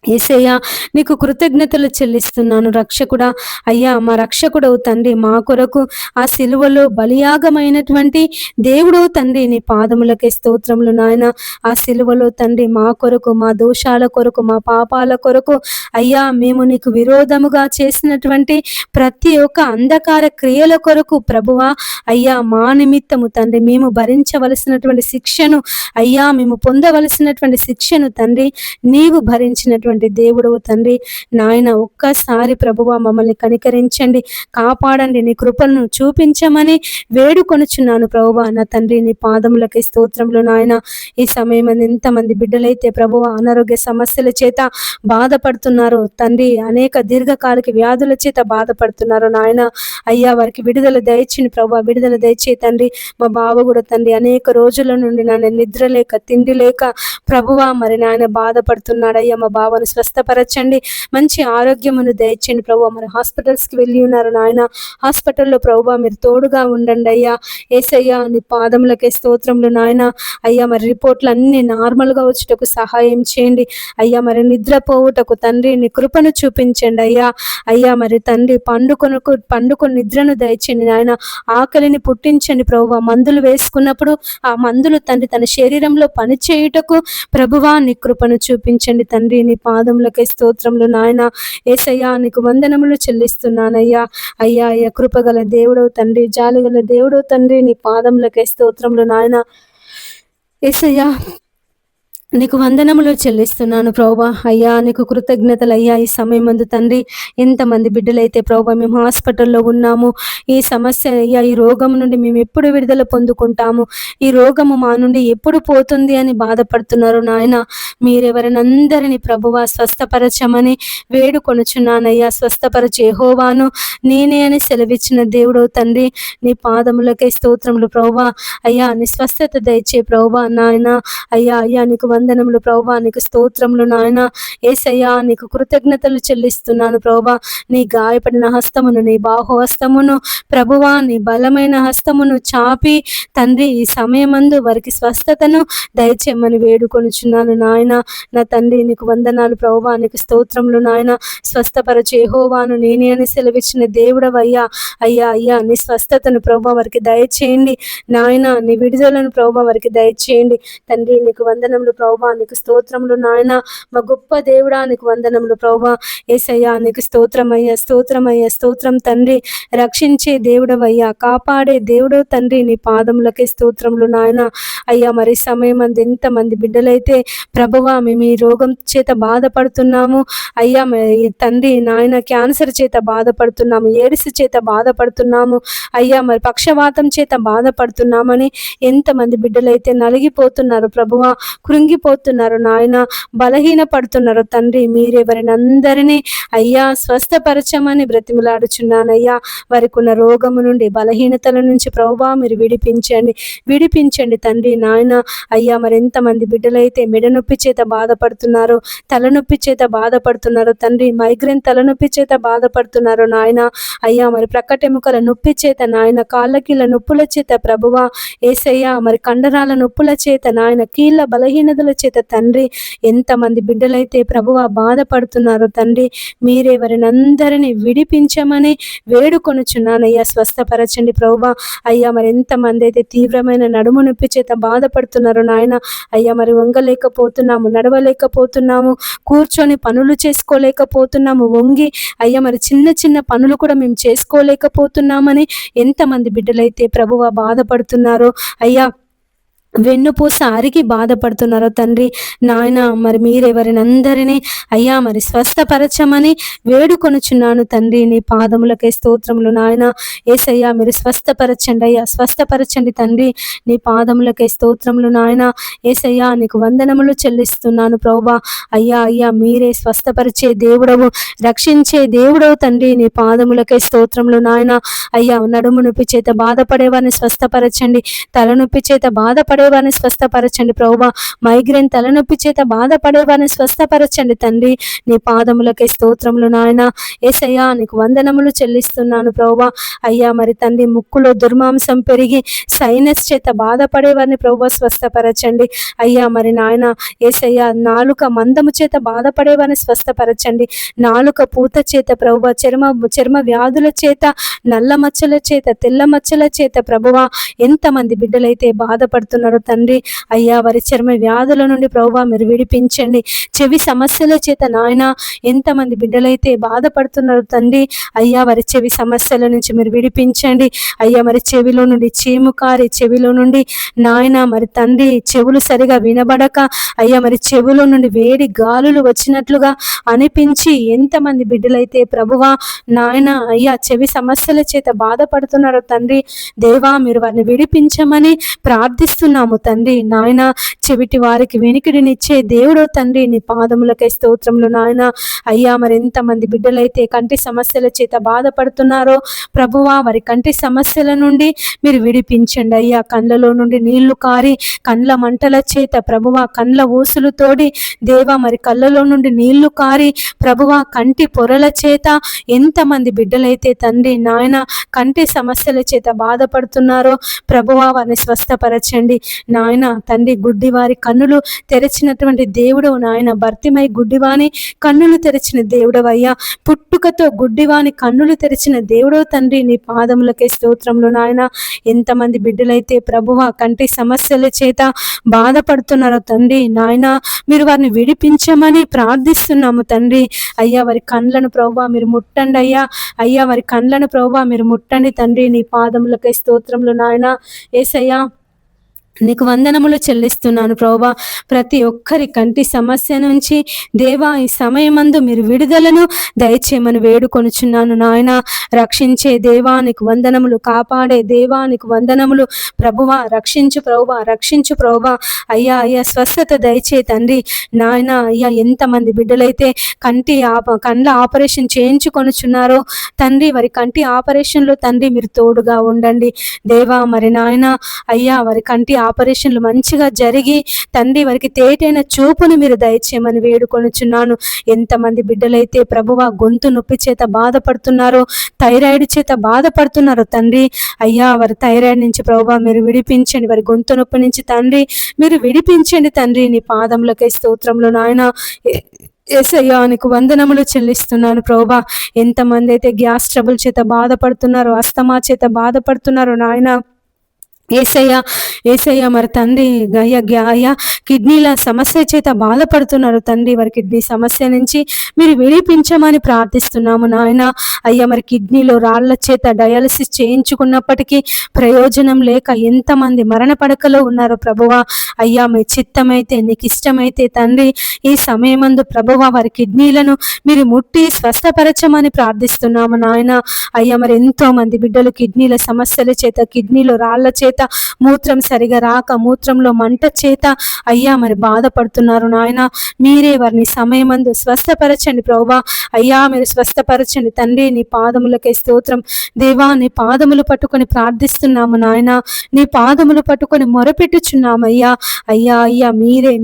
యేసయ్యా నీకు కృతజ్ఞతలు చెల్లిస్తున్నాను రక్షకుడా. అయ్యా మా రక్షకుడవు తండ్రి, మా కొరకు ఆ సిలువలో బలియాగమైనటువంటి దేవుడవు తండ్రి, నీ పాదములకే స్తోత్రములు నాయన. ఆ సిలువలో తండ్రి మా కొరకు, మా దోషాల కొరకు, మా పాపాల కొరకు అయ్యా మేము నీకు విరోధముగా చేసినటువంటి ప్రతి ఒక్క అంధకార క్రియల కొరకు ప్రభువా అయ్యా మా నిమిత్తము తండ్రి మేము భరించవలసినటువంటి శిక్షను అయ్యా మేము పొందవలసినటువంటి శిక్షను తండ్రి నీవు భరించినటువంటి దేవుడవు తండ్రి నాయన. ఒక్కసారి ప్రభువా మమ్మల్ని కనికరించండి, కాపాడండి, నీ కృపలను చూపించమని వేడుకొనుచున్నాను ప్రభువా నా తండ్రి. నీ పాదములకి స్తోత్రములు నాయన. ఈ సమయం ఎంతమంది బిడ్డలైతే ప్రభువా అనారోగ్య సమస్యల చేత బాధపడుతున్నారు తండ్రి, అనేక దీర్ఘకాలిక వ్యాధుల చేత బాధపడుతున్నారు నాయన. అయ్యా వారికి విడుదల దయచేయండి ప్రభువా, విడుదల దయచే తండ్రి. మా బావ కూడా తండ్రి అనేక రోజుల నుండి నాయన నిద్ర లేక తిండి లేక ప్రభువా మరి నాయన బాధపడుతున్నాడు. అయ్యా మా బావను స్వస్థపరచండి, మంచి ఆరోగ్యమును దయచేయండి ప్రభువా. మరి హాస్పిటల్స్కి వెళ్ళి ఉన్నారు నాయన, హాస్పిటల్లో ప్రభువా మీరు తోడుగా ఉండండి అయ్యా. యేసయ్యా నీ పాదములకే స్తోత్రములు నాయన. అయ్యా మరి రిపోర్ట్లు అన్ని నార్మల్గా వచ్చుటకు సహాయం చేయండి అయ్యా. మరి నిద్రపోవుటకు తండ్రి నీ కృపను చూపించండి అయ్యా. అయ్యా మరి తండ్రి పండుకొని నిద్రను దయచేయండి నాయన. ఆకలిని పుట్టించండి ప్రభువా. మందులు వేసుకున్నప్పుడు ఆ మందులు తండ్రి తన శరీరంలో పనిచేయుటకు ప్రభువా నీ కృపను చూపించండి తండ్రి. నీ పాదములకే స్తోత్రములు నాయన. యేసయ్యా నీకు వందనములు చెల్లిస్తున్నానయ్యా. అయ్యా అయ్యా కృపగల దేవుడవు తండ్రి, జాలిగల దేవుడవు తండ్రి, నీ పాదములకే స్తోత్రములు నాయన. యేసయ్యా నీకు వందనములు చెల్లిస్తున్నాను ప్రభువా. అయ్యా నీకు కృతజ్ఞతలు అయ్యా. ఈ సమయం మందు తండ్రి ఎంతమంది బిడ్డలైతే ప్రభువా మేము హాస్పిటల్లో ఉన్నాము, ఈ సమస్య అయ్యా ఈ రోగం నుండి మేము ఎప్పుడు విడుదల పొందుకుంటాము, ఈ రోగము మా నుండి ఎప్పుడు పోతుంది అని బాధపడుతున్నారు నాయన. మీరెవరినందరినీ ప్రభువా స్వస్థపరచమని వేడుకొనుచున్నానయ్యా. స్వస్థపరచే యెహోవాను నేనే అని సెలవిచ్చిన దేవుడవు తండ్రి, నీ పాదములకే స్తోత్రములు ప్రభువా. అయ్యా నీ స్వస్థత దయచే ప్రభువా నాయన. అయ్యా అయ్యా నీకు వందనములు ప్రభువా, నీకు స్తోత్రములు నాయన. యేసయ్యా నీకు కృతజ్ఞతలు చెల్లిస్తున్నాను ప్రభువా. నీ గాయపడిన హస్తమును, నీ బాహు హస్తమును ప్రభువా, నీ బలమైన హస్తమును చాపి తండ్రి ఈ సమయమందు వారికి స్వస్థతను దయచేయమని వేడుకొనుచున్నాను నాయన. నా తండ్రి నీకు వందనాలు ప్రభువా, నీకు స్తోత్రములు నాయన. స్వస్థపరచే యెహోవాను నేనే అని సెలవిచ్చిన దేవుడవయ్యా. అయ్యా అయ్యా నీ స్వస్థతను ప్రభువా వారికి దయచేయండి నాయన. నీ విడుదలను ప్రభువా వారికి దయచేయండి తండ్రి. నీకు వందనములు ప్రభువా, నీకు స్తోత్రములు నాయన. మా గొప్ప దేవుడా నీకు వందనములు ప్రభువా. యేసయ్యా నీకు స్తోత్రమయ్యా, స్తోత్రమయ్యా, స్తోత్రం తండ్రి. రక్షించే దేవుడవయ్యా, కాపాడే దేవుడవు తండ్రి, నీ పాదములకే స్తోత్రములు నాయన. అయ్యా మరి సమయం అంది ఎంతమంది బిడ్డలైతే ప్రభువా మేము ఈ రోగం చేత బాధపడుతున్నాము అయ్యా తండ్రి నాయన, క్యాన్సర్ చేత బాధపడుతున్నాము, ఎయిడ్స్ చేత బాధపడుతున్నాము అయ్యా, మరి పక్షవాతం చేత బాధపడుతున్నామని ఎంతమంది బిడ్డలైతే నలిగిపోతున్నారు ప్రభువా, కృంగిపోతున్నారు నాయన, బలహీన పడుతున్నారు తండ్రి. మీరెవరిని అందరినీ అయ్యా స్వస్థపరచమని బ్రతిమలాడుచున్నానయ్యా. వారికి ఉన్న రోగము నుండి, బలహీనతల నుంచి ప్రభువా మీరు విడిపించండి తండ్రి నాయన. అయ్యా మరి ఎంతమంది బిడ్డలైతే మెడనొప్పి చేత బాధపడుతున్నారు, తలనొప్పి చేత బాధపడుతున్నారు తండ్రి, మైగ్రేన్ తలనొప్పి చేత బాధపడుతున్నారు నాయన. అయ్యా మరి ప్రక్కటెముకల నొప్పి చేత నాయన, కాళ్ళకీళ్ళ నొప్పుల చేత ప్రభువా యేసయ్యా, మరి కండరాల నొప్పుల చేత నాయన, కీళ్ళ బలహీనతల చేత తండ్రి ఎంతమంది బిడ్డలైతే ప్రభువా బాధపడుతున్నారు తండ్రి. మీరే వారిని అందరినీ విడిపించమని వేడుకొనుచున్నానయ్యా. స్వస్థపరచండి ప్రభువా. అయ్యా మరి ఎంతమంది అయితే తీవ్రమైన నడుము నొప్పి చేత బాధపడుతున్నారు నాయన. అయ్యా మరి వంగలేకపోతున్నాము, నడవలేకపోతున్నాము, కూర్చొని పనులు చేసుకోలేకపోతున్నాము, వంగి అయ్యా మరి చిన్న చిన్న పనులు కూడా మేము చేసుకోలేకపోతున్నామని ఎంతమంది బిడ్డలైతే ప్రభువా బాధపడుతున్నారో అయ్యా వెన్నుపూస అరిగి బాధపడుతున్నారో తండ్రి నాయన, మరి మీరెవరిని అందరినీ అయ్యా మరి స్వస్థపరచమని వేడుకొనుచున్నాను తండ్రి. నీ పాదములకే స్తోత్రములు నాయన. ఏసయ్యా మీరు స్వస్థపరచండి అయ్యా, స్వస్థపరచండి తండ్రి. నీ పాదములకే స్తోత్రములు నాయన. ఏసయ్యా నీకు వందనములు చెల్లిస్తున్నాను ప్రభువా. అయ్యా అయ్యా మీరే స్వస్థపరిచే దేవుడవు, రక్షించే దేవుడవు తండ్రి. నీ పాదములకే స్తోత్రములు నాయన. అయ్యా నడుము నొప్పి చేత బాధపడేవారిని స్వస్థపరచండి, తలనొప్పి చేత బాధపడేవారిని స్వస్థపరచండి ప్రభువా. మైగ్రేన్ తలనొప్పి చేత బాధపడేవారిని స్వస్థపరచండి తండ్రి. నీ పాదములకే స్తోత్రములు నాయన. యేసయ్యా నీకు వందనములు చెల్లిస్తున్నాను ప్రభువా. అయ్యా మరి తండ్రి ముక్కులో దుర్మాంసం పెరిగి సైనస్ చేత బాధపడేవారిని ప్రభువా స్వస్థపరచండి. అయ్యా మరి నాయన యేసయ్యా నాలుక మందము చేత బాధపడేవారిని స్వస్థపరచండి. నాలుక పూత చేత ప్రభువా, చర్మ వ్యాధుల చేత, నల్ల మచ్చల చేత, తెల్ల మచ్చల చేత ప్రభువా ఎంతమంది బిడ్డలైతే బాధపడుతున్నారో తండ్రి, అయ్యా వారి చర్మ వ్యాధుల నుండి ప్రభువా మీరు విడిపించండి. చెవి సమస్యల చేత నాయన ఎంతమంది బిడ్డలైతే బాధపడుతున్నారో తండ్రి, అయ్యా వారి చెవి సమస్యల నుంచి మీరు విడిపించండి. అయ్యా మరి చెవిలో నుండి చీము కారి, చెవిలో నుండి నాయన మరి తండ్రి చెవులు సరిగా వినబడక, అయ్యా మరి చెవులో నుండి వేడి గాలులు వచ్చినట్లుగా అనిపించి ఎంతమంది బిడ్డలైతే ప్రభువా నాయన అయ్యా చెవి సమస్యల చేత బాధపడుతున్నారో తండ్రి, దేవా మీరు వారిని విడిపించమని ప్రార్థిస్తున్నాము తండ్రి. నాయన చెవిటి వారికి వెనికిడినిచ్చే దేవుడో తండ్రి, నీ పాదములకై స్తోత్రములు నాయన. అయ్యా మరి ఎంతమంది బిడ్డలైతే కంటి సమస్యల చేత బాధపడుతున్నారో ప్రభువా వారి కంటి సమస్యల నుండి మీరు విడిపించండి. అయ్యా కండ్లలో నుండి నీళ్లు కారి కండ్ల మంటల చేత ప్రభువా, కండ్ల ఊసులు తోడి దేవా మరి కళ్ళలో నుండి నీళ్లు కారి ప్రభువా కంటి పొరల చేత ఎంతమంది బిడ్డలైతే తండ్రి నాయన కంటి సమస్యల చేత బాధపడుతున్నారో ప్రభువా వారిని స్వస్థపరచండి నాయన. తండ్రి గుడ్డివారి కన్నులు తెరిచినటువంటి దేవుడవు నాయన. భర్తిమై గుడ్డివాని కన్నులు తెరిచిన దేవుడవయ్యా, పుట్టుకతో గుడ్డివాని కన్నులు తెరిచిన దేవుడవు తండ్రి. నీ పాదములకే స్తోత్రములు నాయన. ఎంతమంది బిడ్డలైతే ప్రభువా కంటి సమస్యల చేత బాధపడుతున్నారో తండ్రి నాయన, మీరు వారిని విడిపించమని ప్రార్థిస్తున్నాము తండ్రి. అయ్యా వారి కండ్లను ప్రభువా మీరు ముట్టండి అయ్యా. అయ్యా వారి కండ్లను ప్రభువా మీరు ముట్టండి తండ్రి. నీ పాదములకై స్తోత్రములు నాయన. యేసయ్యా నీకు వందనములు చెల్లిస్తున్నాను ప్రభువా. ప్రతి ఒక్కరి కంటి సమస్య నుంచి దేవా ఈ సమయమందు మీరు విడుదలను దయచేయమని వేడుకొనుచున్నాను నాయన. రక్షించే దేవా నీకు వందనములు, కాపాడే దేవా నీకు వందనములు ప్రభువా. రక్షించు ప్రభువా, రక్షించు ప్రభువా. అయ్యా అయ్యా స్వస్థత దయచే తండ్రి నాయన. అయ్యా ఎంతమంది బిడ్డలైతే కండ్ల ఆపరేషన్ చేయించుకొనుచున్నారో తండ్రి, వారి కంటి ఆపరేషన్లో తండ్రి మీరు తోడుగా ఉండండి దేవా. మరి నాయన అయ్యా వారి కంటి ఆపరేషన్లు మంచిగా జరిగి తండ్రి వారికి తేటైన చూపును మీరు దయచేయమని వేడుకొనుచున్నాను. ఎంతమంది బిడ్డలైతే ప్రభువా గొంతు నొప్పి చేత బాధపడుతున్నారో, థైరాయిడ్ చేత బాధపడుతున్నారో తండ్రి, అయ్యా వారి థైరాయిడ్ నుంచి ప్రభువా మీరు విడిపించండి. వారి గొంతు నొప్పి నుంచి తండ్రి మీరు విడిపించండి తండ్రి. నీ పాదములకై స్తోత్రములు నాయన. యేసయ్యా నీకు వందనములు చెల్లిస్తున్నాను ప్రభువా. ఎంతమంది అయితే గ్యాస్ ట్రబుల్ చేత బాధపడుతున్నారో, అస్తమా చేత బాధపడుతున్నారో నాయన, ఏసయ్యా ఏసయ్యా మరి తండ్రి అయ్యా కిడ్నీల సమస్య చేత బాధపడుతున్నారు తండ్రి, వారి కిడ్నీ సమస్య నుంచి మీరు విడిపించమని ప్రార్థిస్తున్నాము నాయన. అయ్యా మరి కిడ్నీలో రాళ్ల చేత డయాలసిస్ చేయించుకున్నప్పటికీ ప్రయోజనం లేక ఎంతమంది మరణ పడకలో ఉన్నారో ప్రభువా. అయ్యా మీ చిత్తమైతే నీకు ఇష్టమైతే తండ్రి ఈ సమయమందు ప్రభువా వారి కిడ్నీలను మీరు ముట్టి స్వస్థపరచమని ప్రార్థిస్తున్నాము నాయన. అయ్యా మరి ఎంతో మంది బిడ్డలు కిడ్నీల సమస్యల చేత, కిడ్నీలో రాళ్ల చేత, మూత్రం సరిగా రాక, మూత్రంలో మంట చేత అయ్యా మరి బాధపడుతున్నారు నాయన. మీరే వారిని సమయమందు స్వస్థపరచండి ప్రభువా. అయ్యా మీరు స్వస్థపరచండి తండ్రి. నీ పాదములకై స్తోత్రం దేవా. నీ పాదములు పట్టుకొని ప్రార్థిస్తున్నాము నాయన. నీ పాదములు పట్టుకొని మొరపెట్టుచున్నాము అయ్యా. అయ్యా అయ్యా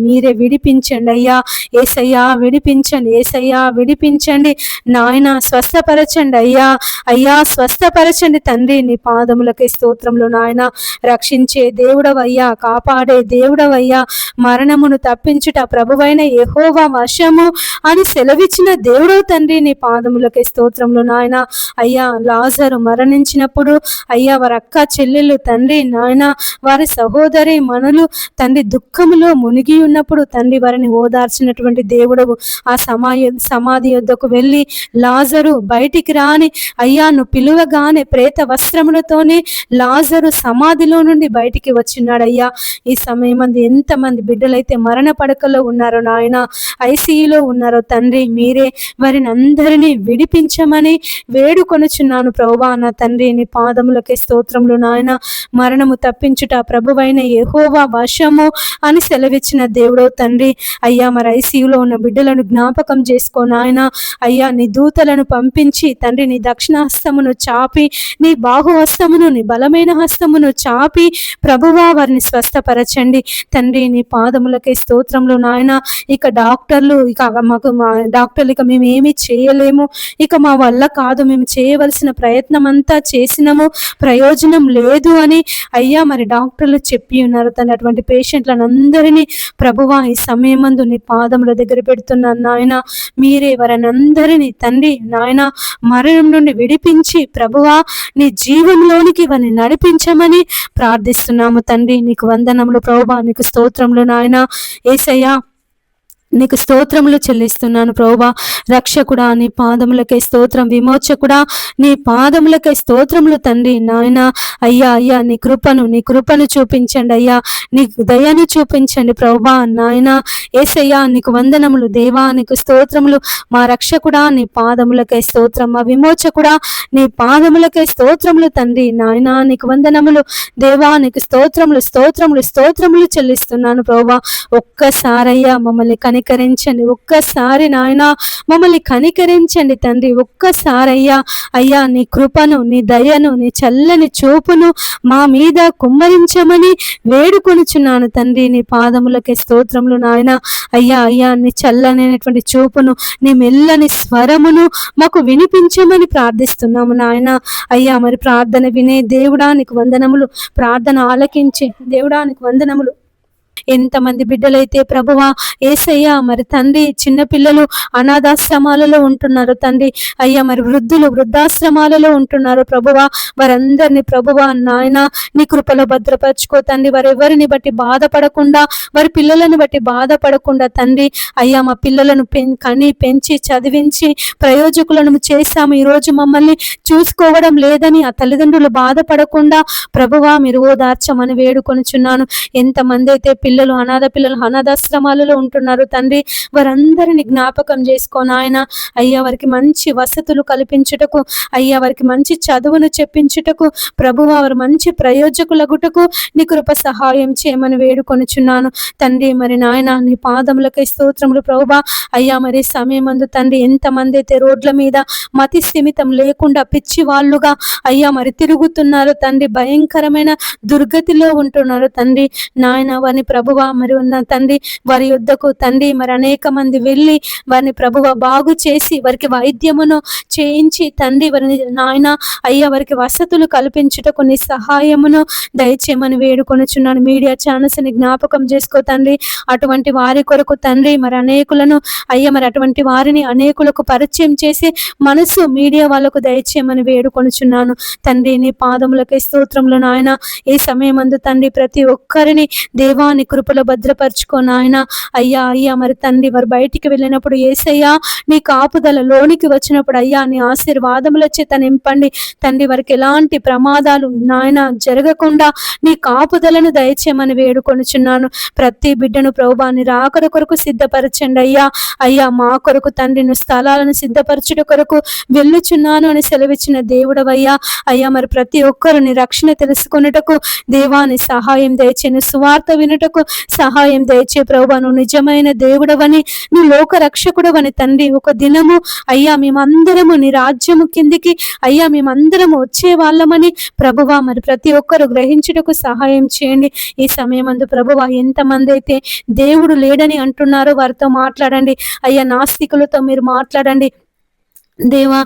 మీరే విడిపించండి అయ్యా. ఏసయ్యా విడిపించండి, ఏసయ్యా విడిపించండి నాయన. స్వస్థపరచండి అయ్యా. అయ్యా స్వస్థపరచండి తండ్రి. నీ పాదములకై స్తోత్రంలో నాయన. రక్షించే దేవుడవయ్యా, కాపాడే దేవుడవయ్యా, మరణమును తప్పించుట ప్రభువైన యెహోవా వశము అని సెలవిచ్చిన దేవుడవు తండ్రి. నీ పాదములకే స్తోత్రములు నాయన. అయ్యా లాజరు మరణించినప్పుడు అయ్యా వారి అక్క చెల్లెళ్ళు తండ్రి నాయన, వారి సహోదరి మనులు తండ్రి దుఃఖములో మునిగి ఉన్నప్పుడు తండ్రి వారిని ఓదార్చినటువంటి దేవుడవు. ఆ సమాధి యొద్దకు వెళ్ళి లాజరు బయటికి రాని అయ్యా నువ్వు పిలువగానే ప్రేత వస్త్రములతోనే లాజరు సమాధిలో ఐసీయూలో నుండి బయటికి వచ్చినాడయ్యా. ఈ సమయం అందు ఎంతమంది బిడ్డలైతే మరణ పడకలో ఉన్నారో నాయన, ఐసీయూలో ఉన్నారో తండ్రి, మీరే వారిని అందరినీ విడిపించమని వేడుకొనుచున్నాను ప్రభువా. నా తండ్రి, నీ పాదములకే స్తోత్రములు నాయన. మరణము తప్పించుట ప్రభువైన యెహోవా వశము అని సెలవిచ్చిన దేవుడో తండ్రి. అయ్యా, మరి ఐసీయూలో ఉన్న బిడ్డలను జ్ఞాపకం చేసుకో నాయన. అయ్యా, నీ దూతలను పంపించి తండ్రి, నీ దక్షిణ హస్తమును చాపి, నీ బాహు హస్తమును, నీ బలమైన హస్తమును చాపి ప్రభువా వారిని స్వస్థపరచండి తండ్రి. నీ పాదములకే స్తోత్రములు నాయన. ఇక డాక్టర్లు ఇక మేము ఏమీ చేయలేము, ఇక మా వల్ల కాదు, మేము చేయవలసిన ప్రయత్నం అంతా చేసినాము, ప్రయోజనం లేదు అని అయ్యా మరి డాక్టర్లు చెప్పి ఉన్నారు తండ్రి. అటువంటి పేషెంట్లను అందరినీ ప్రభువా ఈ సమయమందు నీ పాదముల దగ్గర పెడుతున్నాను నాయన. మీరే వారిని అందరినీ తండ్రి నాయన మరణం నుండి విడిపించి ప్రభువా నీ జీవంలోనికి వారిని నడిపించమని ప్రార్థిస్తున్నాము తండ్రి. నీకు వందనములు ప్రభువా, నీకు స్తోత్రములు నాయన. యేసయ్యా, నీకు స్తోత్రములు చెల్లిస్తున్నాను ప్రభువా. రక్షకుడా, నీ పాదములకే స్తోత్రం. విమోచకుడా, నీ పాదములకే స్తోత్రములు తండ్రి నాయన. అయ్యా అయ్యా, నీ కృపను చూపించండి అయ్యా, నీ దయను చూపించండి ప్రభువా నాయన. యేసయ్యా, నీకు వందనములు దేవా, నీకు స్తోత్రములు. మా రక్షకుడా, నీ పాదములకే స్తోత్రం. మా విమోచకుడా, నీ పాదములకే స్తోత్రములు తండ్రి నాయన. నీకు వందనములు దేవా, నీకు స్తోత్రములు స్తోత్రములు స్తోత్రములు చెల్లిస్తున్నాను ప్రభువా. ఒక్కసారయ్యా మమ్మల్ని కనికరించండి, ఒక్కసారి నాయన మమ్మల్ని కనికరించండి తండ్రి. ఒక్కసారయ్యా అయ్యా, నీ కృపను, నీ దయను, నీ చల్లని చూపును మా మీద కుమ్మరించమని వేడుకొనుచున్నాను తండ్రి. నీ పాదములకే స్తోత్రములు నాయన. అయ్యా అయ్యా, నీ చల్లనైనటువంటి చూపును, నీ మెల్లని స్వరమును మాకు వినిపించమని ప్రార్థిస్తున్నాము నాయన. అయ్యా, మరి ప్రార్థన వినే దేవుడా నీకు వందనములు, ప్రార్థన ఆలకించే దేవుడా నీకు వందనములు. ఎంతమంది బిడ్డలైతే ప్రభువా యేసయ్యా మరి తండ్రి చిన్నపిల్లలు అనాథాశ్రమాలలో ఉంటున్నారు తండ్రి. అయ్యా, మరి వృద్ధులు వృద్ధాశ్రమాలలో ఉంటున్నారు ప్రభువా. వారందరినీ ప్రభువా నాయన నీ కృపలో భద్రపరచుకో తండ్రి. వారెవరిని బట్టి బాధపడకుండా, వారి పిల్లలను బట్టి బాధపడకుండా తండ్రి. అయ్యా, మా పిల్లలను కని పెంచి చదివించి ప్రయోజకులను చేశాము, ఈరోజు మమ్మల్ని చూసుకోవడం లేదని ఆ తల్లిదండ్రులు బాధపడకుండా ప్రభువా మీరు ఓదార్చమని వేడుకొనుచున్నాను. ఎంతమంది అయితే పిల్లలు అనాథాశ్రమాలలో ఉంటున్నారు తండ్రి, వారందరిని జ్ఞాపకం చేసుకోను ఆయన. అయ్యా, వారికి మంచి వసతులు కల్పించుటకు, అయ్యా వారికి మంచి చదువును చెప్పించుటకు ప్రభువా, వారు మంచి ప్రయోజకులగుటకు నీ కృప సహాయం చేయమని వేడుకొనుచున్నాను తండ్రి. మరి నాయన నీ పాదములకై స్తోత్రములు ప్రభువా. అయ్యా, మరి సమయమందు తండ్రి ఎంతమంది అయితే రోడ్ల మీద మతి స్థిమితం లేకుండా పిచ్చి వాళ్ళుగా అయ్యా మరి తిరుగుతున్నారు తండ్రి, భయంకరమైన దుర్గతిలో ఉంటున్నారు తండ్రి నాయన. వారిని ప్రభువా మరి ఉన్న తండ్రి, వారి యుద్ధకు తండ్రి మరి అనేక మంది వెళ్ళి వారిని ప్రభువా బాగు చేసి వారికి వైద్యమును చేయించి తండ్రి వారిని నాయన అయ్యా వారికి వసతులు కల్పించుటకు నీ సహాయమును దయచేయమని వేడుకొనుచున్నాను. మీడియా ఛానల్స్ ని జ్ఞాపకం చేసుకో తండ్రి. అటువంటి వారి కొరకు తండ్రి మరి అనేకులను అయ్యా మరి అటువంటి వారిని అనేకులకు పరిచయం చేసి మనసు మీడియా వాళ్ళకు దయచేయమని వేడుకొనుచున్నాను తండ్రి. నీ పాదములకే స్తోత్రములు నాయన. ఈ సమయమందు తండ్రి ప్రతి ఒక్కరిని దేవాని కృపలో భద్రపరచుకో నాయన. అయ్యా అయ్యా మరి తండ్రి వారు బయటికి వెళ్ళినప్పుడు యేసయ్యా నీ కాపుదల లోనికి వచ్చినప్పుడు అయ్యా నీ ఆశీర్వాదముల చేత నింపండి తండ్రి. వారికి ఎలాంటి ప్రమాదాలు నాయన జరగకుండా నీ కాపుదలను దయచేయమని వేడుకొనుచున్నాను. ప్రతి బిడ్డను ప్రభువా నీ రాకడ కొరకు సిద్ధపరచండి అయ్యా. అయ్యా మా కొరకు తండ్రి నువ్వు స్థలాలను సిద్ధపరచుట కొరకు వెళ్ళుచున్నాను అని సెలవిచ్చిన దేవుడవయ్యా. అయ్యా మరి ప్రతి ఒక్కరు నీ రక్షణ తెలుసుకొనుటకు దేవాని సహాయం దయచేయను, సువార్త వినుటకు సహాయం దయచే ప్రభువా. నువ్వు నిజమైన దేవుడవని, నువ్వు లోక రక్షకుడవని తండ్రి. ఒక దినము అయ్యా మేమందరము నీ రాజ్యము కిందికి అయ్యా మేమందరము వచ్చే వాళ్ళమని ప్రభువా మరి ప్రతి ఒక్కరు గ్రహించుటకు సహాయం చేయండి. ఈ సమయమందు ప్రభువా ఎంతమంది అయితే దేవుడు లేడని అంటున్నారో వారితో మాట్లాడండి అయ్యా. నాస్తికులతో మీరు మాట్లాడండి దేవా.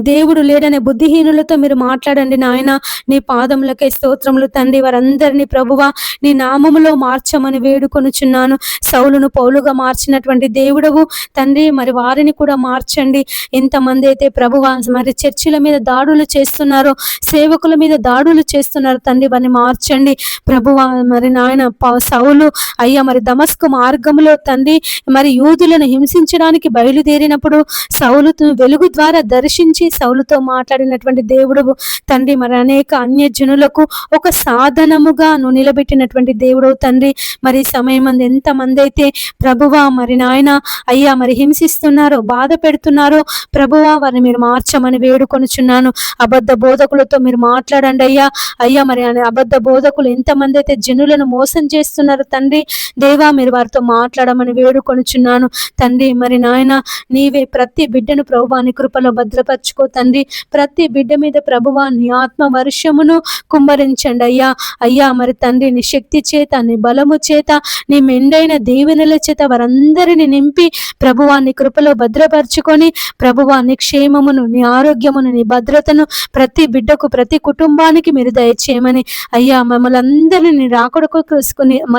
దేవుడు లేడనే బుద్ధిహీనులతో మీరు మాట్లాడండి నాయన. నీ పాదములకే స్తోత్రములు తండ్రి. వారందరినీ ప్రభువా నీ నామములో మార్చమని వేడుకొనుచున్నాను. సౌలును పౌలుగా మార్చినటువంటి దేవుడవు తండ్రి, మరి వారిని కూడా మార్చండి. ఎంతమంది అయితే ప్రభువా మరి చర్చిల మీద దాడులు చేస్తున్నారో, సేవకుల మీద దాడులు చేస్తున్నారు తండ్రి, వారిని మార్చండి ప్రభువా. మరి నాయన సౌలు అయ్యా మరి దమస్కు మార్గంలో తండ్రి మరి యూదులను హింసించడానికి బయలుదేరినప్పుడు సౌలు వెలుగు ద్వారా దర్శించి సౌలుతో మాట్లాడినటువంటి దేవుడు తండ్రి, మరి అనేక అన్యజనులకు ఒక సాధనముగా నువ్వు నిలబెట్టినటువంటి దేవుడు తండ్రి. మరి సమయం మంది ఎంతమంది అయితే ప్రభువా మరి నాయన అయ్యా మరి హింసిస్తున్నారో, బాధ పెడుతున్నారో ప్రభువా, వారిని మీరు మార్చమని వేడుకొనుచున్నాను. అబద్ధ బోధకులతో మీరు మాట్లాడండి అయ్యా. అయ్యా మరి అబద్ధ బోధకులు ఎంతమంది అయితే జనులను మోసం చేస్తున్నారు తండ్రి, దేవా మీరు వారితో మాట్లాడమని వేడుకొనుచున్నాను తండ్రి. మరి నాయన నీవే ప్రతి బిడ్డను ప్రభువా నీ కృపలో భద్రపరచుకో తండ్రి. ప్రతి బిడ్డ మీద ప్రభువా నీ ఆత్మ వర్షమును కుమ్మరించండి అయ్యా. అయ్యా మరి తండ్రి నీ శక్తి చేత, నీ బలము చేత, నీ మెండైన దీవెనల చేత వారందరిని నింపి ప్రభువా నీ కృపలో భద్రపరచుకొని ప్రభువా నీ క్షేమమును, నీ ఆరోగ్యమును, నీ భద్రతను ప్రతి బిడ్డకు, ప్రతి కుటుంబానికి మీరు దయచేయమని అయ్యా మమ్మల్ని అందరినీ నీ రాకడ కొరకు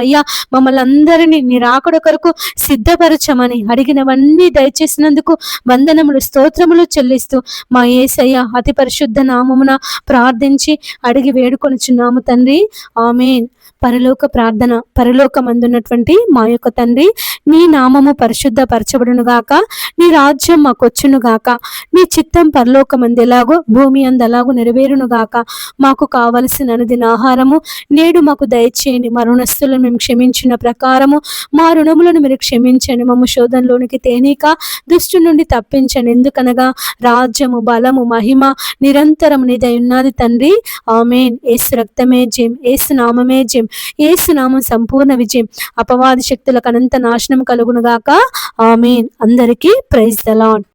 అయ్యా మమ్మల్ని అందరినీ నీ రాకడ కొరకు సిద్ధపరచమని అడిగినవన్నీ దయచేసినందుకు వందనములు, స్తోత్రములు చెల్లిస్తూ మా యేసయ్య అతి పరిశుద్ధ నామమున ప్రార్థించి అడిగి వేడుకొనుచున్నాము తండ్రి, ఆమేన్. పరలోక ప్రార్థన. పరలోకమందున్నటువంటి మా యొక్క తండ్రి, నీ నామము పరిశుద్ధ పరచబడును గాక, నీ రాజ్యం మాకొచ్చును గాక, నీ చిత్తం పరలోకమందు ఎలాగో భూమి అందు అలాగో నెరవేరును గాక. మాకు కావలసిన అనుదిన ఆహారము నేడు మాకు దయచేయండి. మా రుణస్తులను మేము క్షమించిన ప్రకారము మా రుణములను మీరు క్షమించండి. మమ్మ శోధనలోనికి తేనీక దుష్టు నుండి తప్పించండి. ఎందుకనగా రాజ్యము, బలము, మహిమ నిరంతరం నీదై ఉన్నది తండ్రి, ఆమేన్. యేసు రక్తమే జయం, యేసు నామమే జయం, యేసు నామం సంపూర్ణ విజయం. అపవాది శక్తులకు అనంత నాశనం కలుగును గాక, ఆమేన్. అందరికీ ప్రైజ్ ద లార్డ్.